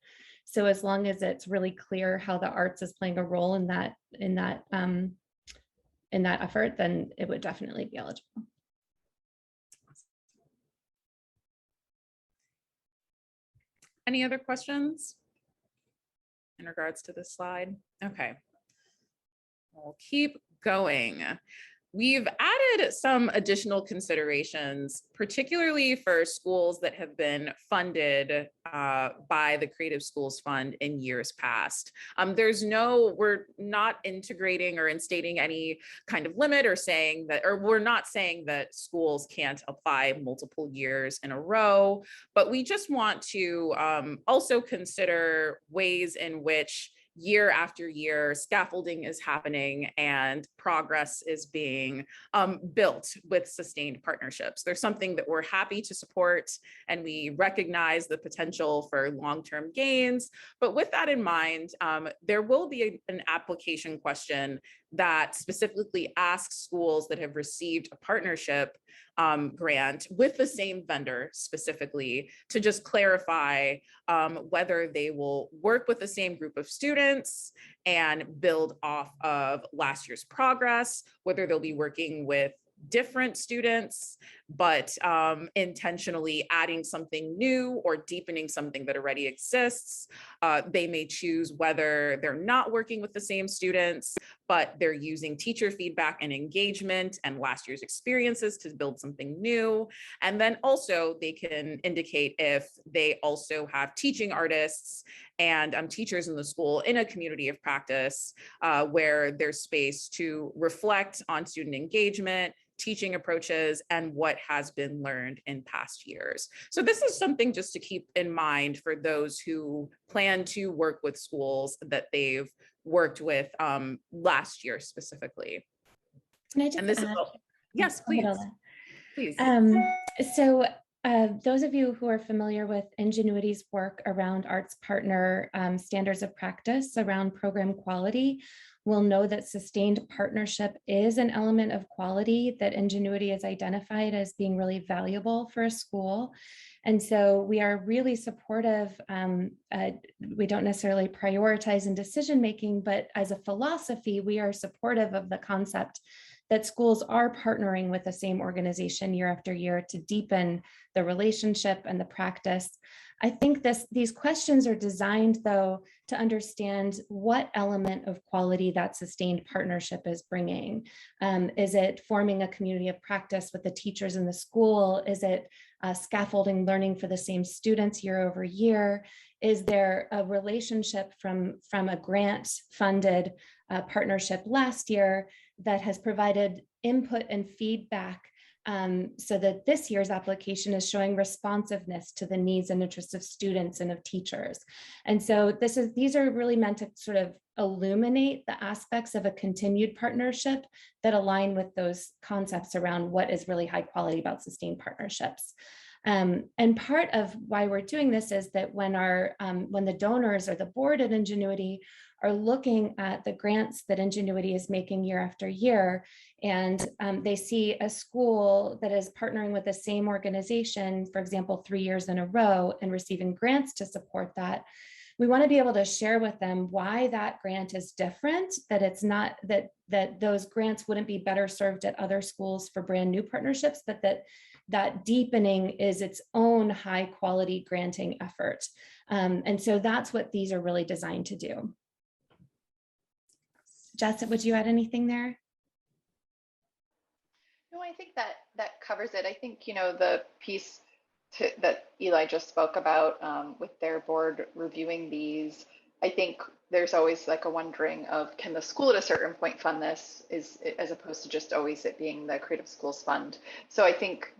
So as long as it's really clear how the arts is playing a role in that effort, then it would definitely be eligible. Any other questions in regards to this slide? Okay. We'll keep going. We've added some additional considerations, particularly for schools that have been funded by the Creative Schools Fund in years past. We're not integrating or instating any kind of limit or saying that, or we're not saying that schools can't apply multiple years in a row, but we just want to also consider ways in which year after year, scaffolding is happening and progress is being built with sustained partnerships. There's something that we're happy to support, and we recognize the potential for long-term gains. But with that in mind, there will be an application question that specifically asks schools that have received a partnership grant with the same vendor specifically to just clarify whether they will work with the same group of students and build off of last year's progress, whether they'll be working with different students, but intentionally adding something new or deepening something that already exists. They may choose whether they're not working with the same students, but they're using teacher feedback and engagement and last year's experiences to build something new. And then also they can indicate if they also have teaching artists and teachers in the school in a community of practice where there's space to reflect on student engagement, teaching approaches, and what has been learned in past years. So this is something just to keep in mind for those who plan to work with schools that they've worked with last year specifically. Can I just And this add? is, yes, please, please. So those of you who are familiar with Ingenuity's work around arts partner standards of practice around program quality will know that sustained partnership is an element of quality that Ingenuity has identified as being really valuable for a school. And so we are really supportive. We don't necessarily prioritize in decision making, but as a philosophy, we are supportive of the concept that schools are partnering with the same organization year after year to deepen the relationship and the practice. I think these questions are designed, though, to understand what element of quality that sustained partnership is bringing. Is it forming a community of practice with the teachers in the school? Is it scaffolding learning for the same students year over year? Is there a relationship from a grant-funded partnership last year that has provided input and feedback so that this year's application is showing responsiveness to the needs and interests of students and of teachers? And so these are really meant to sort of illuminate the aspects of a continued partnership that align with those concepts around what is really high quality about sustained partnerships. And part of why we're doing this is that when the donors or the board at Ingenuity are looking at the grants that Ingenuity is making year after year, and they see a school that is partnering with the same organization, for example, 3 years in a row and receiving grants to support that, we want to be able to share with them why that grant is different, that it's not that those grants wouldn't be better served at other schools for brand new partnerships, but that deepening is its own high quality granting effort. And so that's what these are really designed to do. Jess, would you add anything there? No, I think that covers it. I think, the piece that Eli just spoke about with their board reviewing these, I think there's always like a wondering of, can the school at a certain point fund this, as opposed to just always it being the Creative Schools Fund. So I think,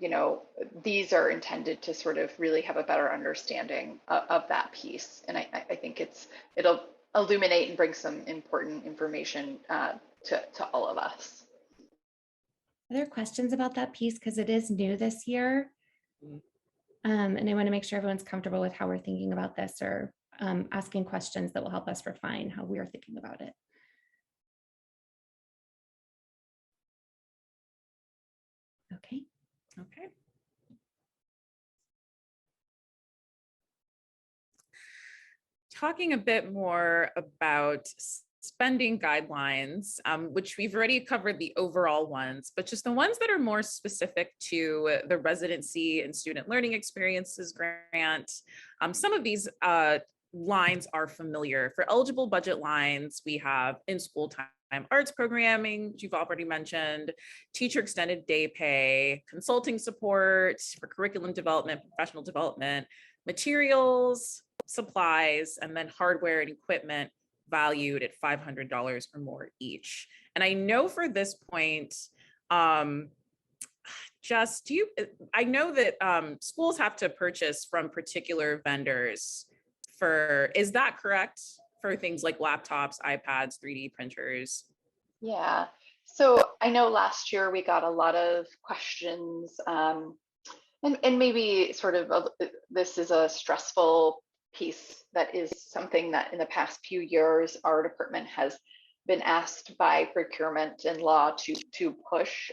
these are intended to sort of really have a better understanding of that piece. And I think it'll illuminate and bring some important information to all of us. Are there questions about that piece? Because it is new this year. And I want to make sure everyone's comfortable with how we're thinking about this, or asking questions that will help us refine how we are thinking about it. Okay. Okay. Talking a bit more about spending guidelines, which we've already covered the overall ones, but just the ones that are more specific to the residency and student learning experiences grant. Some of these lines are familiar. For eligible budget lines, we have in-school time arts programming, which you've already mentioned, teacher extended day pay, consulting support for curriculum development, professional development, materials, supplies, and then hardware and equipment valued at $500 or more each. And I know for this point, I know that schools have to purchase from particular vendors is that correct? For things like laptops, iPads, 3D printers? Yeah, so I know last year we got a lot of questions, and maybe sort of this is a stressful piece that is something that in the past few years our department has been asked by procurement and law to push,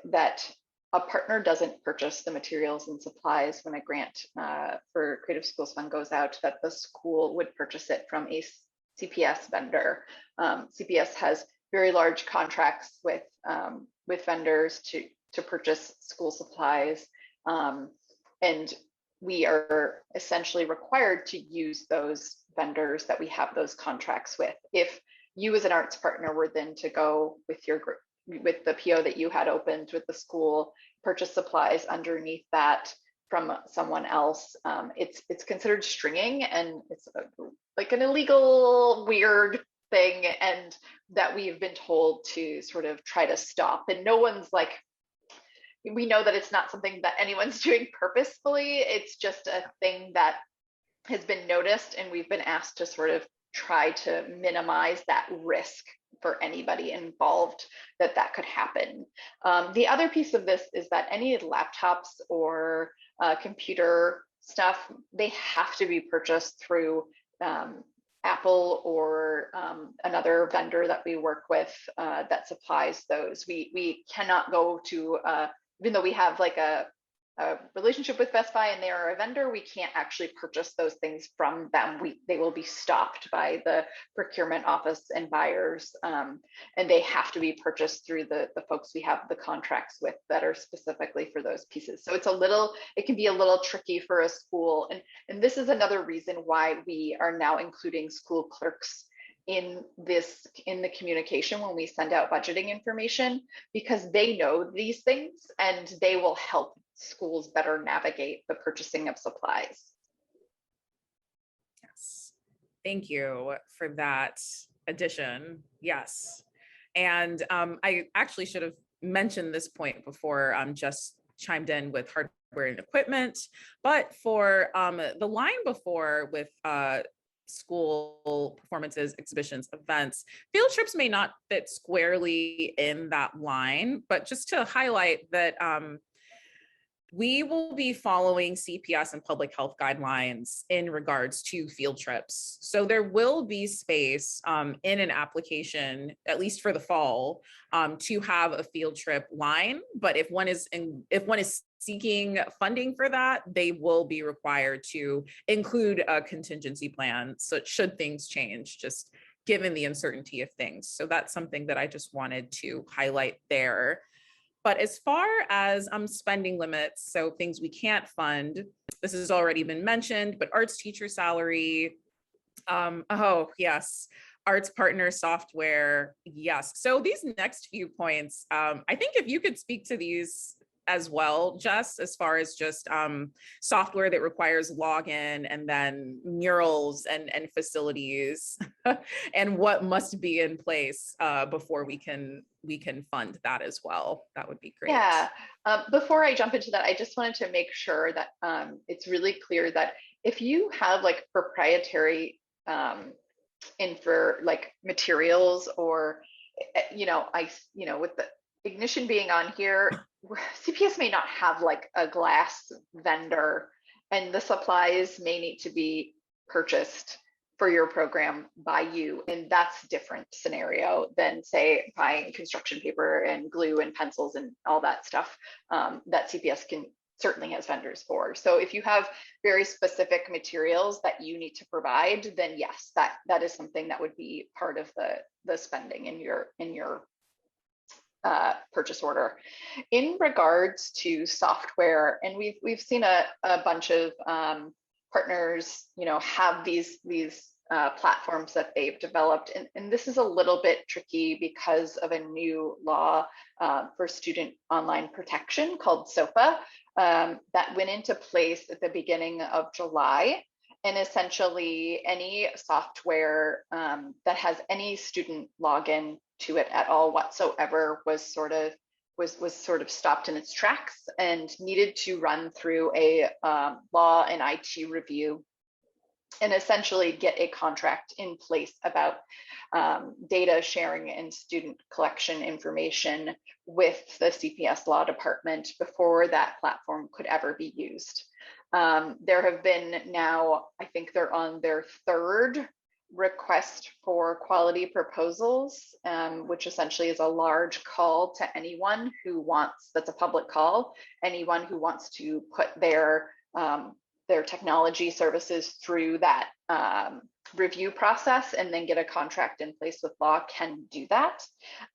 that a partner doesn't purchase the materials and supplies when a grant for Creative Schools Fund goes out, that the school would purchase it from a CPS vendor. CPS has very large contracts with vendors to to purchase school supplies. And we are essentially required to use those vendors that we have those contracts with. If you as an arts partner were then to go with your group, with the PO that you had opened with the school, purchase supplies underneath that from someone else, it's considered stringing, and it's like an illegal, weird thing, and that we've been told to sort of try to stop. And no one's like, we know that it's not something that anyone's doing purposefully. It's just a thing that has been noticed, and we've been asked to sort of try to minimize that risk for anybody involved that could happen. The other piece of this is that any laptops or computer stuff, they have to be purchased through Apple or another vendor that we work with that supplies those. We cannot go to, even though we have like a relationship with Best Buy and they are a vendor, we can't actually purchase those things from them. They will be stopped by the procurement office and buyers, and they have to be purchased through the folks we have the contracts with that are specifically for those pieces. So it can be a little tricky for a school. And this is another reason why we are now including school clerks in the communication when we send out budgeting information, because they know these things and they will help schools better navigate the purchasing of supplies. Yes, thank you for that addition. Yes, and I actually should have mentioned this point before, just chimed in with hardware and equipment, but for the line before with school performances, exhibitions, events, field trips may not fit squarely in that line, but just to highlight that we will be following CPS and public health guidelines in regards to field trips. So there will be space in an application, at least for the fall, to have a field trip line. But if one is seeking funding for that, they will be required to include a contingency plan. So should things change, just given the uncertainty of things. So that's something that I just wanted to highlight there. But as far as spending limits, so things we can't fund, this has already been mentioned, but arts teacher salary, oh yes, arts partner software, yes. So these next few points, I think if you could speak to these as well, Jess, as far as just software that requires login, and then murals and facilities and what must be in place before we can fund that as well. That would be great. Yeah, before I jump into that, I just wanted to make sure that it's really clear that if you have like proprietary like materials, or with the Ignition being on here, CPS may not have like a glass vendor, and the supplies may need to be purchased for your program by you, and that's a different scenario than, say, buying construction paper and glue and pencils and all that stuff that CPS certainly has vendors for. So if you have very specific materials that you need to provide, then yes, that is something that would be part of the spending in your purchase order. In regards to software, and we've seen a bunch of partners, have these platforms that they've developed, and this is a little bit tricky because of a new law for student online protection called SOPA that went into place at the beginning of July. And essentially, any software that has any student login to it at all whatsoever was sort of stopped in its tracks and needed to run through a law and IT review, and essentially get a contract in place about data sharing and student collection information with the CPS law department before that platform could ever be used. There have been now, I think they're on their third request for quality proposals, which essentially is a large call to anyone who wants, that's a public call, anyone who wants to put their technology services through that review process and then get a contract in place with law can do that.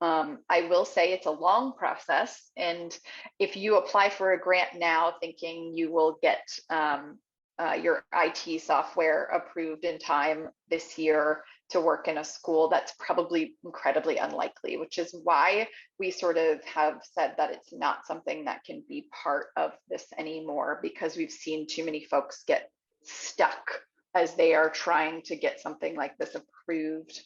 I will say it's a long process. And if you apply for a grant now thinking you will get your IT software approved in time this year to work in a school, that's probably incredibly unlikely, which is why we sort of have said that it's not something that can be part of this anymore, because we've seen too many folks get stuck as they are trying to get something like this approved.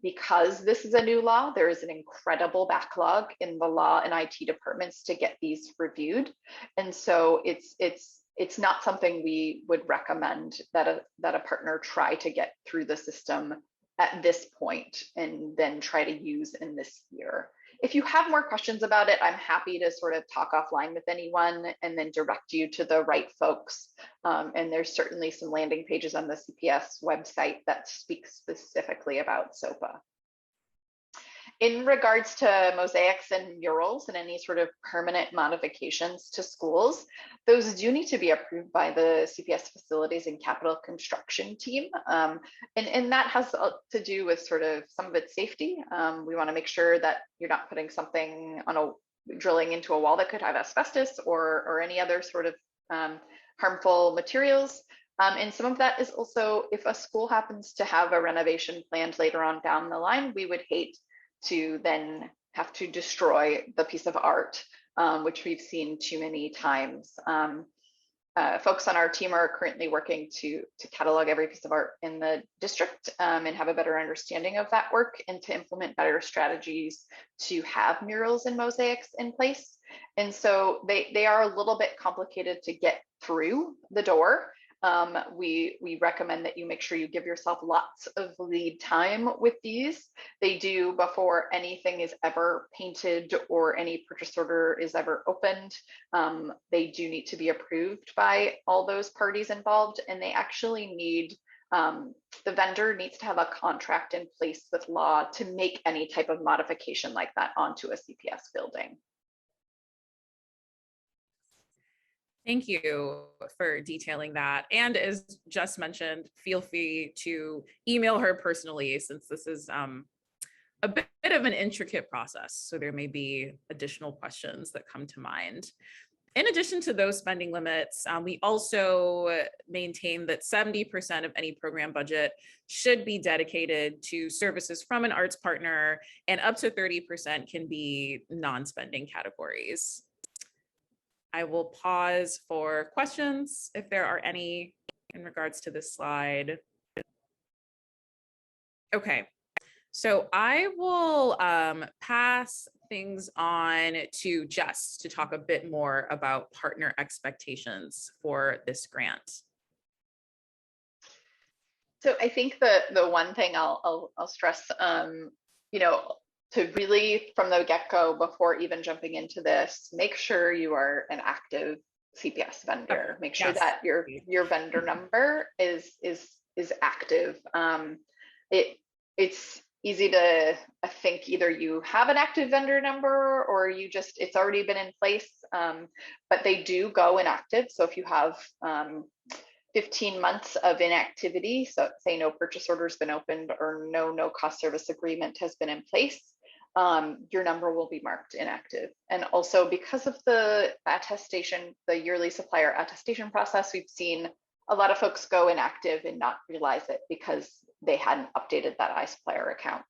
Because this is a new law, there is an incredible backlog in the law and IT departments to get these reviewed. And so it's not something we would recommend that a partner try to get through the system at this point and then try to use in this year. If you have more questions about it, I'm happy to sort of talk offline with anyone and then direct you to the right folks. And there's certainly some landing pages on the CPS website that speak specifically about SOPA. In regards to mosaics and murals and any sort of permanent modifications to schools, those do need to be approved by the CPS facilities and capital construction team. And that has to do with sort of some of its safety. We want to make sure that you're not putting something on drilling into a wall that could have asbestos or any other sort of harmful materials. And some of that is also, if a school happens to have a renovation planned later on down the line, we would hate to then have to destroy the piece of art, which we've seen too many times. Folks on our team are currently working to catalog every piece of art in the district and have a better understanding of that work and to implement better strategies to have murals and mosaics in place. And so they are a little bit complicated to get through the door. We recommend that you make sure you give yourself lots of lead time with these. They do before anything is ever painted or any purchase order is ever opened. They do need to be approved by all those parties involved, and they actually need, the vendor needs to have a contract in place with law to make any type of modification like that onto a CPS building. Thank you for detailing that. And as just mentioned, feel free to email her personally, since this is a bit of an intricate process. So there may be additional questions that come to mind. In addition to those spending limits, we also maintain that 70% of any program budget should be dedicated to services from an arts partner, and up to 30% can be non-spending categories. I will pause for questions if there are any in regards to this slide. Okay, so I will pass things on to Jess to talk a bit more about partner expectations for this grant. So I think the one thing I'll stress, you know, to really from the get-go, before even jumping into this, make sure you are an active CPS vendor. Make sure that your vendor number is active. It's easy to think either you have an active vendor number or you just, it's already been in place, but they do go inactive. So if you have 15 months of inactivity, so say no purchase order has been opened or no cost service agreement has been in place, your number will be marked inactive. And also because of the attestation, the yearly supplier attestation process, we've seen a lot of folks go inactive and not realize it because they hadn't updated that iSupplier account.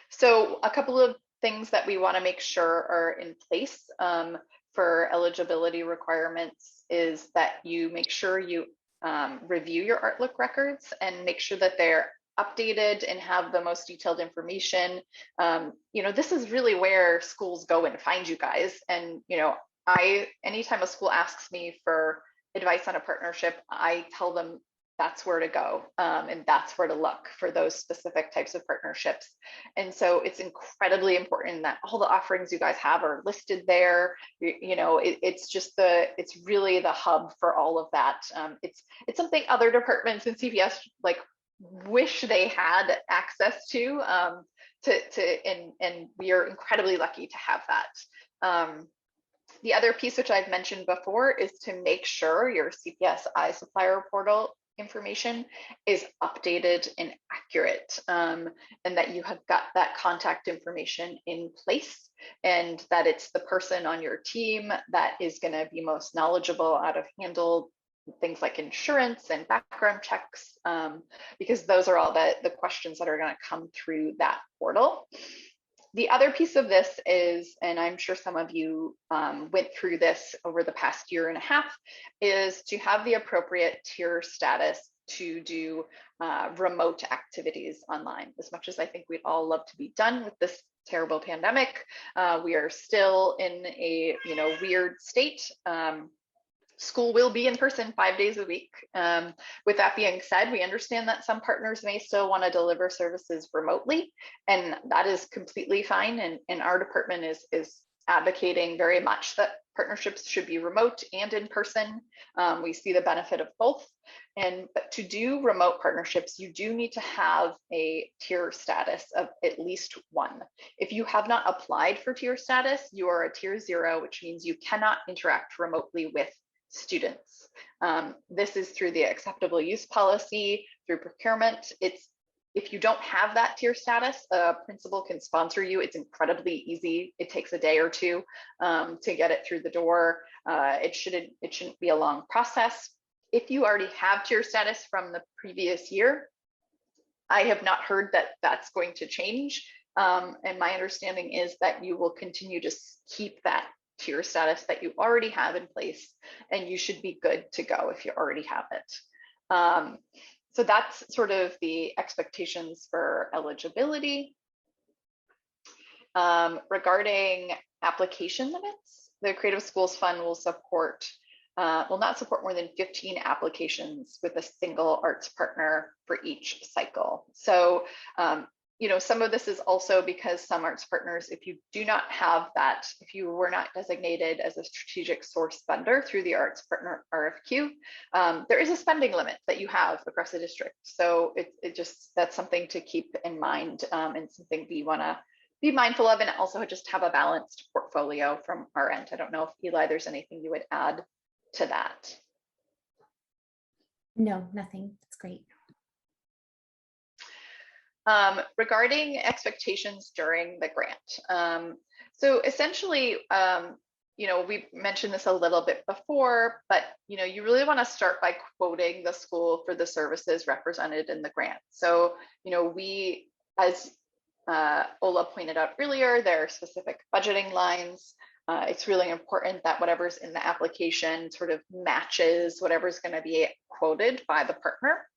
So a couple of things that we want to make sure are in place for eligibility requirements is that you make sure you review your ArtLook records and make sure that they're updated and have the most detailed information. You know, this is really where schools go and find you guys. And, you know, anytime a school asks me for advice on a partnership, I tell them that's where to go and that's where to look for those specific types of partnerships. And so it's incredibly important that all the offerings you guys have are listed there. You know, it's really the hub for all of that. It's something other departments in CPS like wish they had access to, and we are incredibly lucky to have that. The other piece, which I've mentioned before, is to make sure your CPS iSupplier portal information is updated and accurate, and that you have got that contact information in place, and that it's the person on your team that is going to be most knowledgeable how to handle things like insurance and background checks, because those are all the questions that are going to come through that portal. The other piece of this is, and I'm sure some of you went through this over the past year and a half, is to have the appropriate tier status to do remote activities online. As much as I think we'd all love to be done with this terrible pandemic, we are still in a weird state. School will be in person 5 days a week. With that being said, we understand that some partners may still want to deliver services remotely, and that is completely fine. And our department is advocating very much that partnerships should be remote and in person. We see the benefit of both. But to do remote partnerships, you do need to have a tier status of at least 1. If you have not applied for tier status, you are a tier 0, which means you cannot interact remotely with students. This is through the acceptable use policy, through procurement. If you don't have that tier status, a principal can sponsor you. It's incredibly easy. It takes a day or two to get it through the door. It shouldn't be a long process. If you already have tier status from the previous year, I have not heard that that's going to change. And my understanding is that you will continue to keep that tier status that you already have in place, and you should be good to go if you already have it. So that's sort of the expectations for eligibility. Regarding application limits, the Creative Schools Fund will not support more than 15 applications with a single arts partner for each cycle. So some of this is also because some arts partners, if you do not have that, if you were not designated as a strategic source vendor through the arts partner RFQ, there is a spending limit that you have across the district. So that's something to keep in mind, and something we want to be mindful of, and also just have a balanced portfolio from our end. I don't know if Eli, there's anything you would add to that. No, nothing. That's great. Regarding expectations during the grant. So essentially, we mentioned this a little bit before, but you really want to start by quoting the school for the services represented in the grant. So, we, as Ola pointed out earlier, there are specific budgeting lines. It's really important that whatever's in the application sort of matches whatever's going to be quoted by the partner.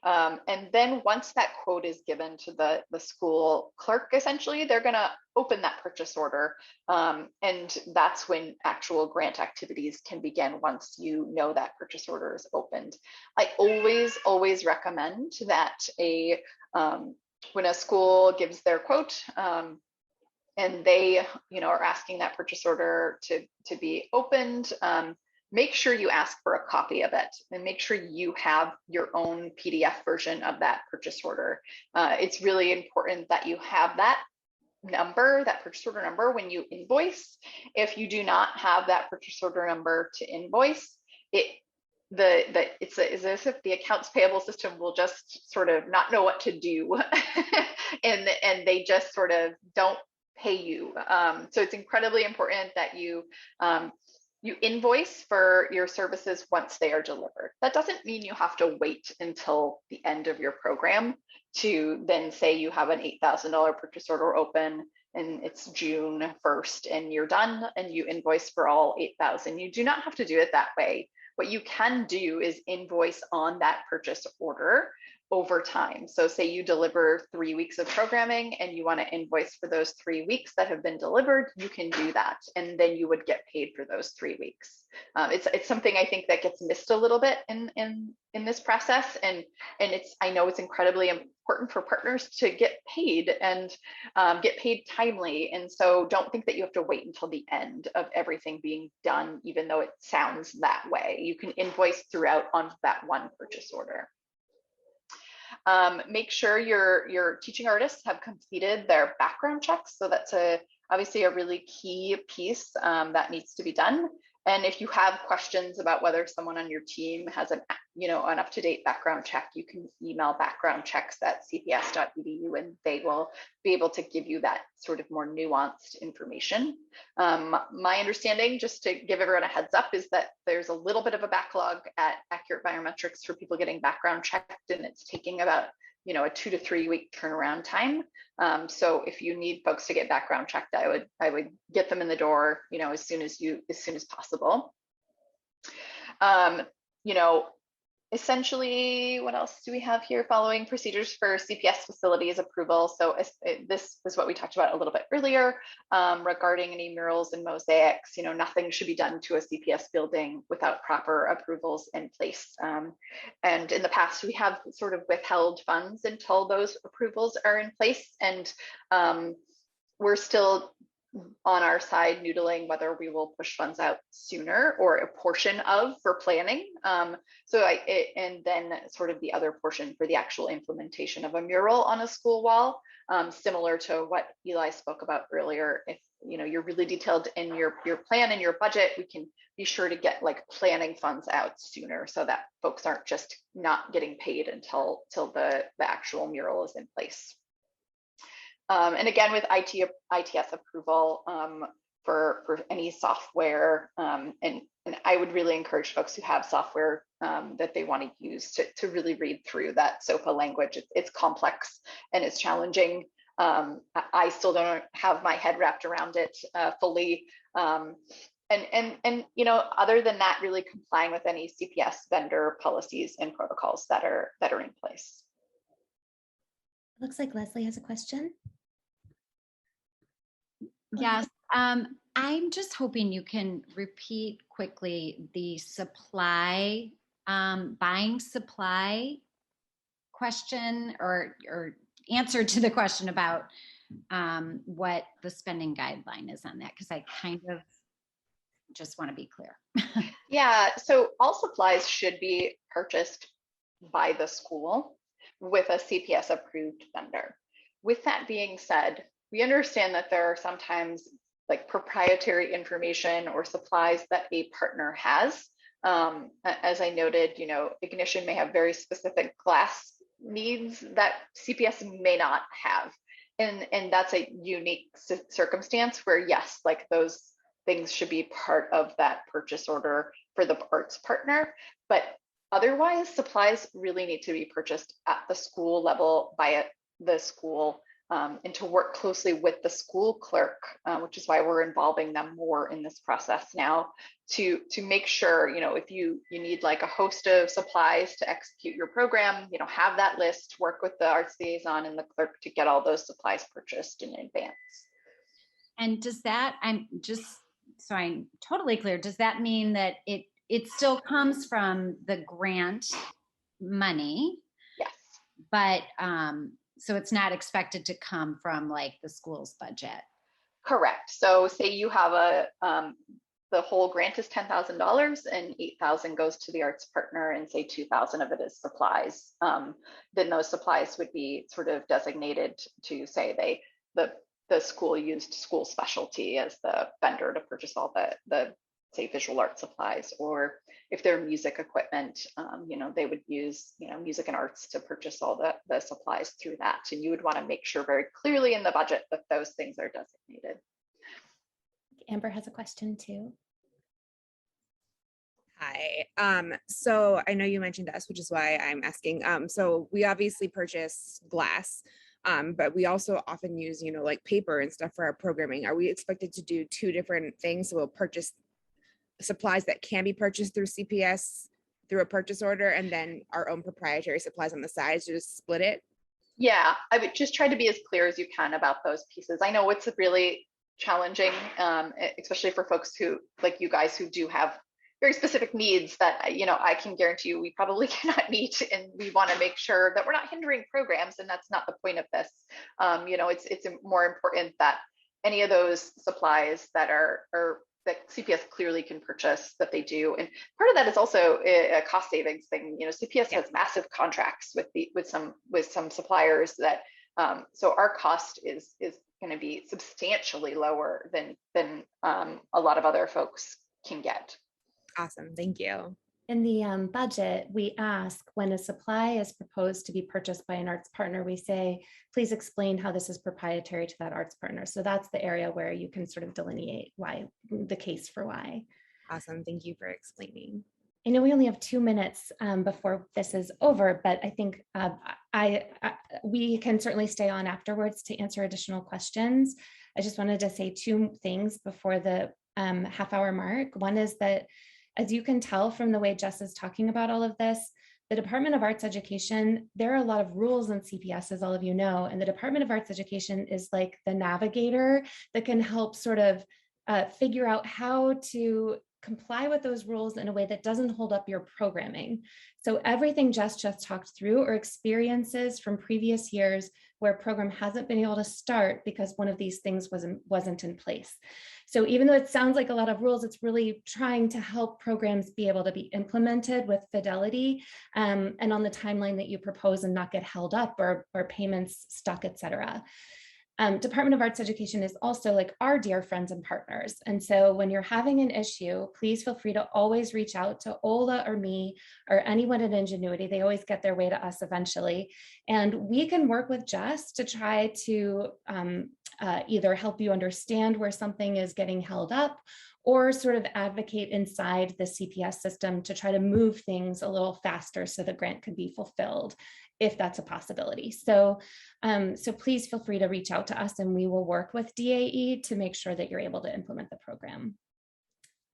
And then once that quote is given to the school clerk, essentially, they're going to open that purchase order. And that's when actual grant activities can begin once you know that purchase order is opened. I always recommend that when a school gives their quote, and they are asking that purchase order to be opened, make sure you ask for a copy of it, and make sure you have your own PDF version of that purchase order. It's really important that you have that number, that purchase order number, when you invoice. If you do not have that purchase order number to invoice, it's as if the accounts payable system will just sort of not know what to do, and they just sort of don't pay you. So it's incredibly important that you invoice for your services once they are delivered. That doesn't mean you have to wait until the end of your program to then say you have an $8,000 purchase order open and it's June 1st and you're done and you invoice for all 8,000. You do not have to do it that way. What you can do is invoice on that purchase order over time. So say you deliver 3 weeks of programming and you want to invoice for those 3 weeks that have been delivered, you can do that. And then you would get paid for those 3 weeks. It's something I think that gets missed a little bit in this process. And I know it's incredibly important for partners to get paid and get paid timely. And so don't think that you have to wait until the end of everything being done, even though it sounds that way. You can invoice throughout on that one purchase order. Make sure your teaching artists have completed their background checks. So that's obviously a really key piece that needs to be done. And if you have questions about whether someone on your team has an up-to-date background check, you can email backgroundchecks@cps.edu and they will be able to give you that sort of more nuanced information. My understanding, just to give everyone a heads up, is that there's a little bit of a backlog at Accurate Biometrics for people getting background checked, and it's taking about a 2 to 3 week turnaround time. So if you need folks to get background checked, I would get them in the door, as soon as possible. Essentially, what else do we have here? Following procedures for CPS facilities approval. So this is what we talked about a little bit earlier regarding any murals and mosaics. Nothing should be done to a CPS building without proper approvals in place. And in the past, we have sort of withheld funds until those approvals are in place. And we're still on our side noodling whether we will push funds out sooner or a portion of for planning. And then sort of the other portion for the actual implementation of a mural on a school wall, similar to what Eli spoke about earlier. If you're really detailed in your plan and your budget, we can be sure to get like planning funds out sooner so that folks aren't just not getting paid until the actual mural is in place. And again, with ITS approval for any software, and I would really encourage folks who have software that they want to use to really read through that SOFA language. It's complex and it's challenging. I still don't have my head wrapped around it fully. And other than that, really complying with any CPS vendor policies and protocols that are in place. Looks like Leslie has a question. Yes, I'm just hoping you can repeat quickly the supply, buying supply question or answer to the question about what the spending guideline is on that, because I kind of just want to be clear. Yeah, so all supplies should be purchased by the school with a CPS approved vendor. With that being said, we understand that there are sometimes like proprietary information or supplies that a partner has. As I noted, Ignition may have very specific glass needs that CPS may not have. And that's a unique circumstance where, yes, like those things should be part of that purchase order for the arts partner. But otherwise, supplies really need to be purchased at the school level by the school. And to work closely with the school clerk, which is why we're involving them more in this process now, to make sure, if you need like a host of supplies to execute your program, have that list, work with the arts liaison and the clerk to get all those supplies purchased in advance. And does that, I'm just so I'm totally clear, does that mean that it still comes from the grant money? Yes. But so it's not expected to come from like the school's budget? Correct. So say you have the whole grant is $10,000 and $8,000 goes to the arts partner and say 2,000 of it is supplies. Then those supplies would be sort of designated to say the school used school specialty as the vendor to purchase all the say visual art supplies, or if they're music equipment, they would use, music and arts to purchase all the supplies through that. And you would want to make sure very clearly in the budget that those things are designated. Amber has a question too. Hi. So I know you mentioned us, which is why I'm asking. So we obviously purchase glass, but we also often use, like paper and stuff for our programming. Are we expected to do two different things? So we'll purchase supplies that can be purchased through CPS through a purchase order, and then our own proprietary supplies on the sides to just split it? Yeah, I would just try to be as clear as you can about those pieces. I know it's really challenging, especially for folks who, like you guys, who do have very specific needs that, I can guarantee you we probably cannot meet, and we want to make sure that we're not hindering programs, and that's not the point of this. It's more important that any of those supplies that are that CPS clearly can purchase, that they do. And part of that is also a cost savings thing. CPS has massive contracts with some suppliers that, so our cost is going to be substantially lower than a lot of other folks can get. Awesome, thank you. In the budget, we ask when a supply is proposed to be purchased by an arts partner, we say, please explain how this is proprietary to that arts partner. So that's the area where you can sort of delineate why, the case for why. Awesome, thank you for explaining. I know we only have 2 minutes before this is over, but I think we can certainly stay on afterwards to answer additional questions. I just wanted to say 2 things before the half-hour mark. One is that, as you can tell from the way Jess is talking about all of this, the Department of Arts Education, there are a lot of rules in CPS, as all of you know, and the Department of Arts Education is like the navigator that can help sort of figure out how to comply with those rules in a way that doesn't hold up your programming. So everything Jess just talked through are experiences from previous years where a program hasn't been able to start because one of these things wasn't in place. So even though it sounds like a lot of rules, it's really trying to help programs be able to be implemented with fidelity and on the timeline that you propose and not get held up or payments stuck, et cetera. Department of Arts Education is also like our dear friends and partners. And so when you're having an issue, please feel free to always reach out to Ola or me or anyone at Ingenuity. They always get their way to us eventually. And we can work with Jess to try to either help you understand where something is getting held up or sort of advocate inside the CPS system to try to move things a little faster so the grant could be fulfilled, if that's a possibility. So, so please feel free to reach out to us and we will work with DAE to make sure that you're able to implement the program.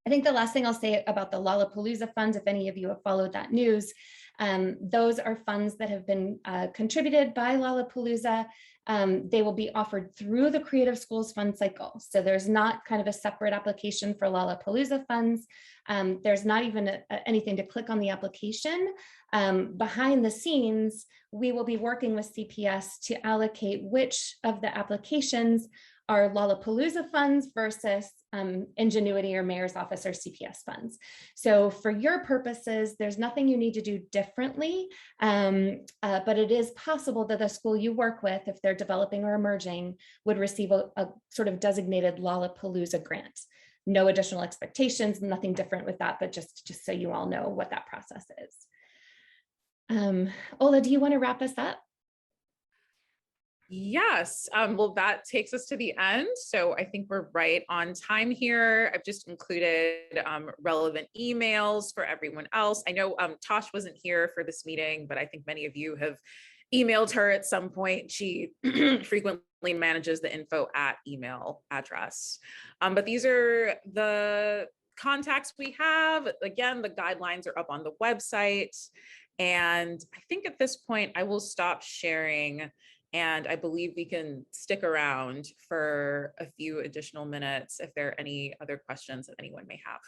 I think the last thing I'll say about the Lollapalooza funds, if any of you have followed that news, those are funds that have been contributed by Lollapalooza. They will be offered through the Creative Schools Fund cycle. So there's not kind of a separate application for Lollapalooza funds. There's not even anything to click on the application. Behind the scenes, we will be working with CPS to allocate which of the applications are Lollapalooza funds versus Ingenuity or Mayor's Office or CPS funds. So for your purposes, there's nothing you need to do differently, but it is possible that the school you work with, if they're developing or emerging, would receive a sort of designated Lollapalooza grant. No additional expectations, nothing different with that, but just so you all know what that process is. Ola, do you want to wrap us up? Yes, well, that takes us to the end. So I think we're right on time here. I've just included relevant emails for everyone else. I know Tosh wasn't here for this meeting, but I think many of you have emailed her at some point. She frequently manages the info at email address. But these are the contacts we have. Again, the guidelines are up on the website. And I think at this point, I will stop sharing. And I believe we can stick around for a few additional minutes if there are any other questions that anyone may have.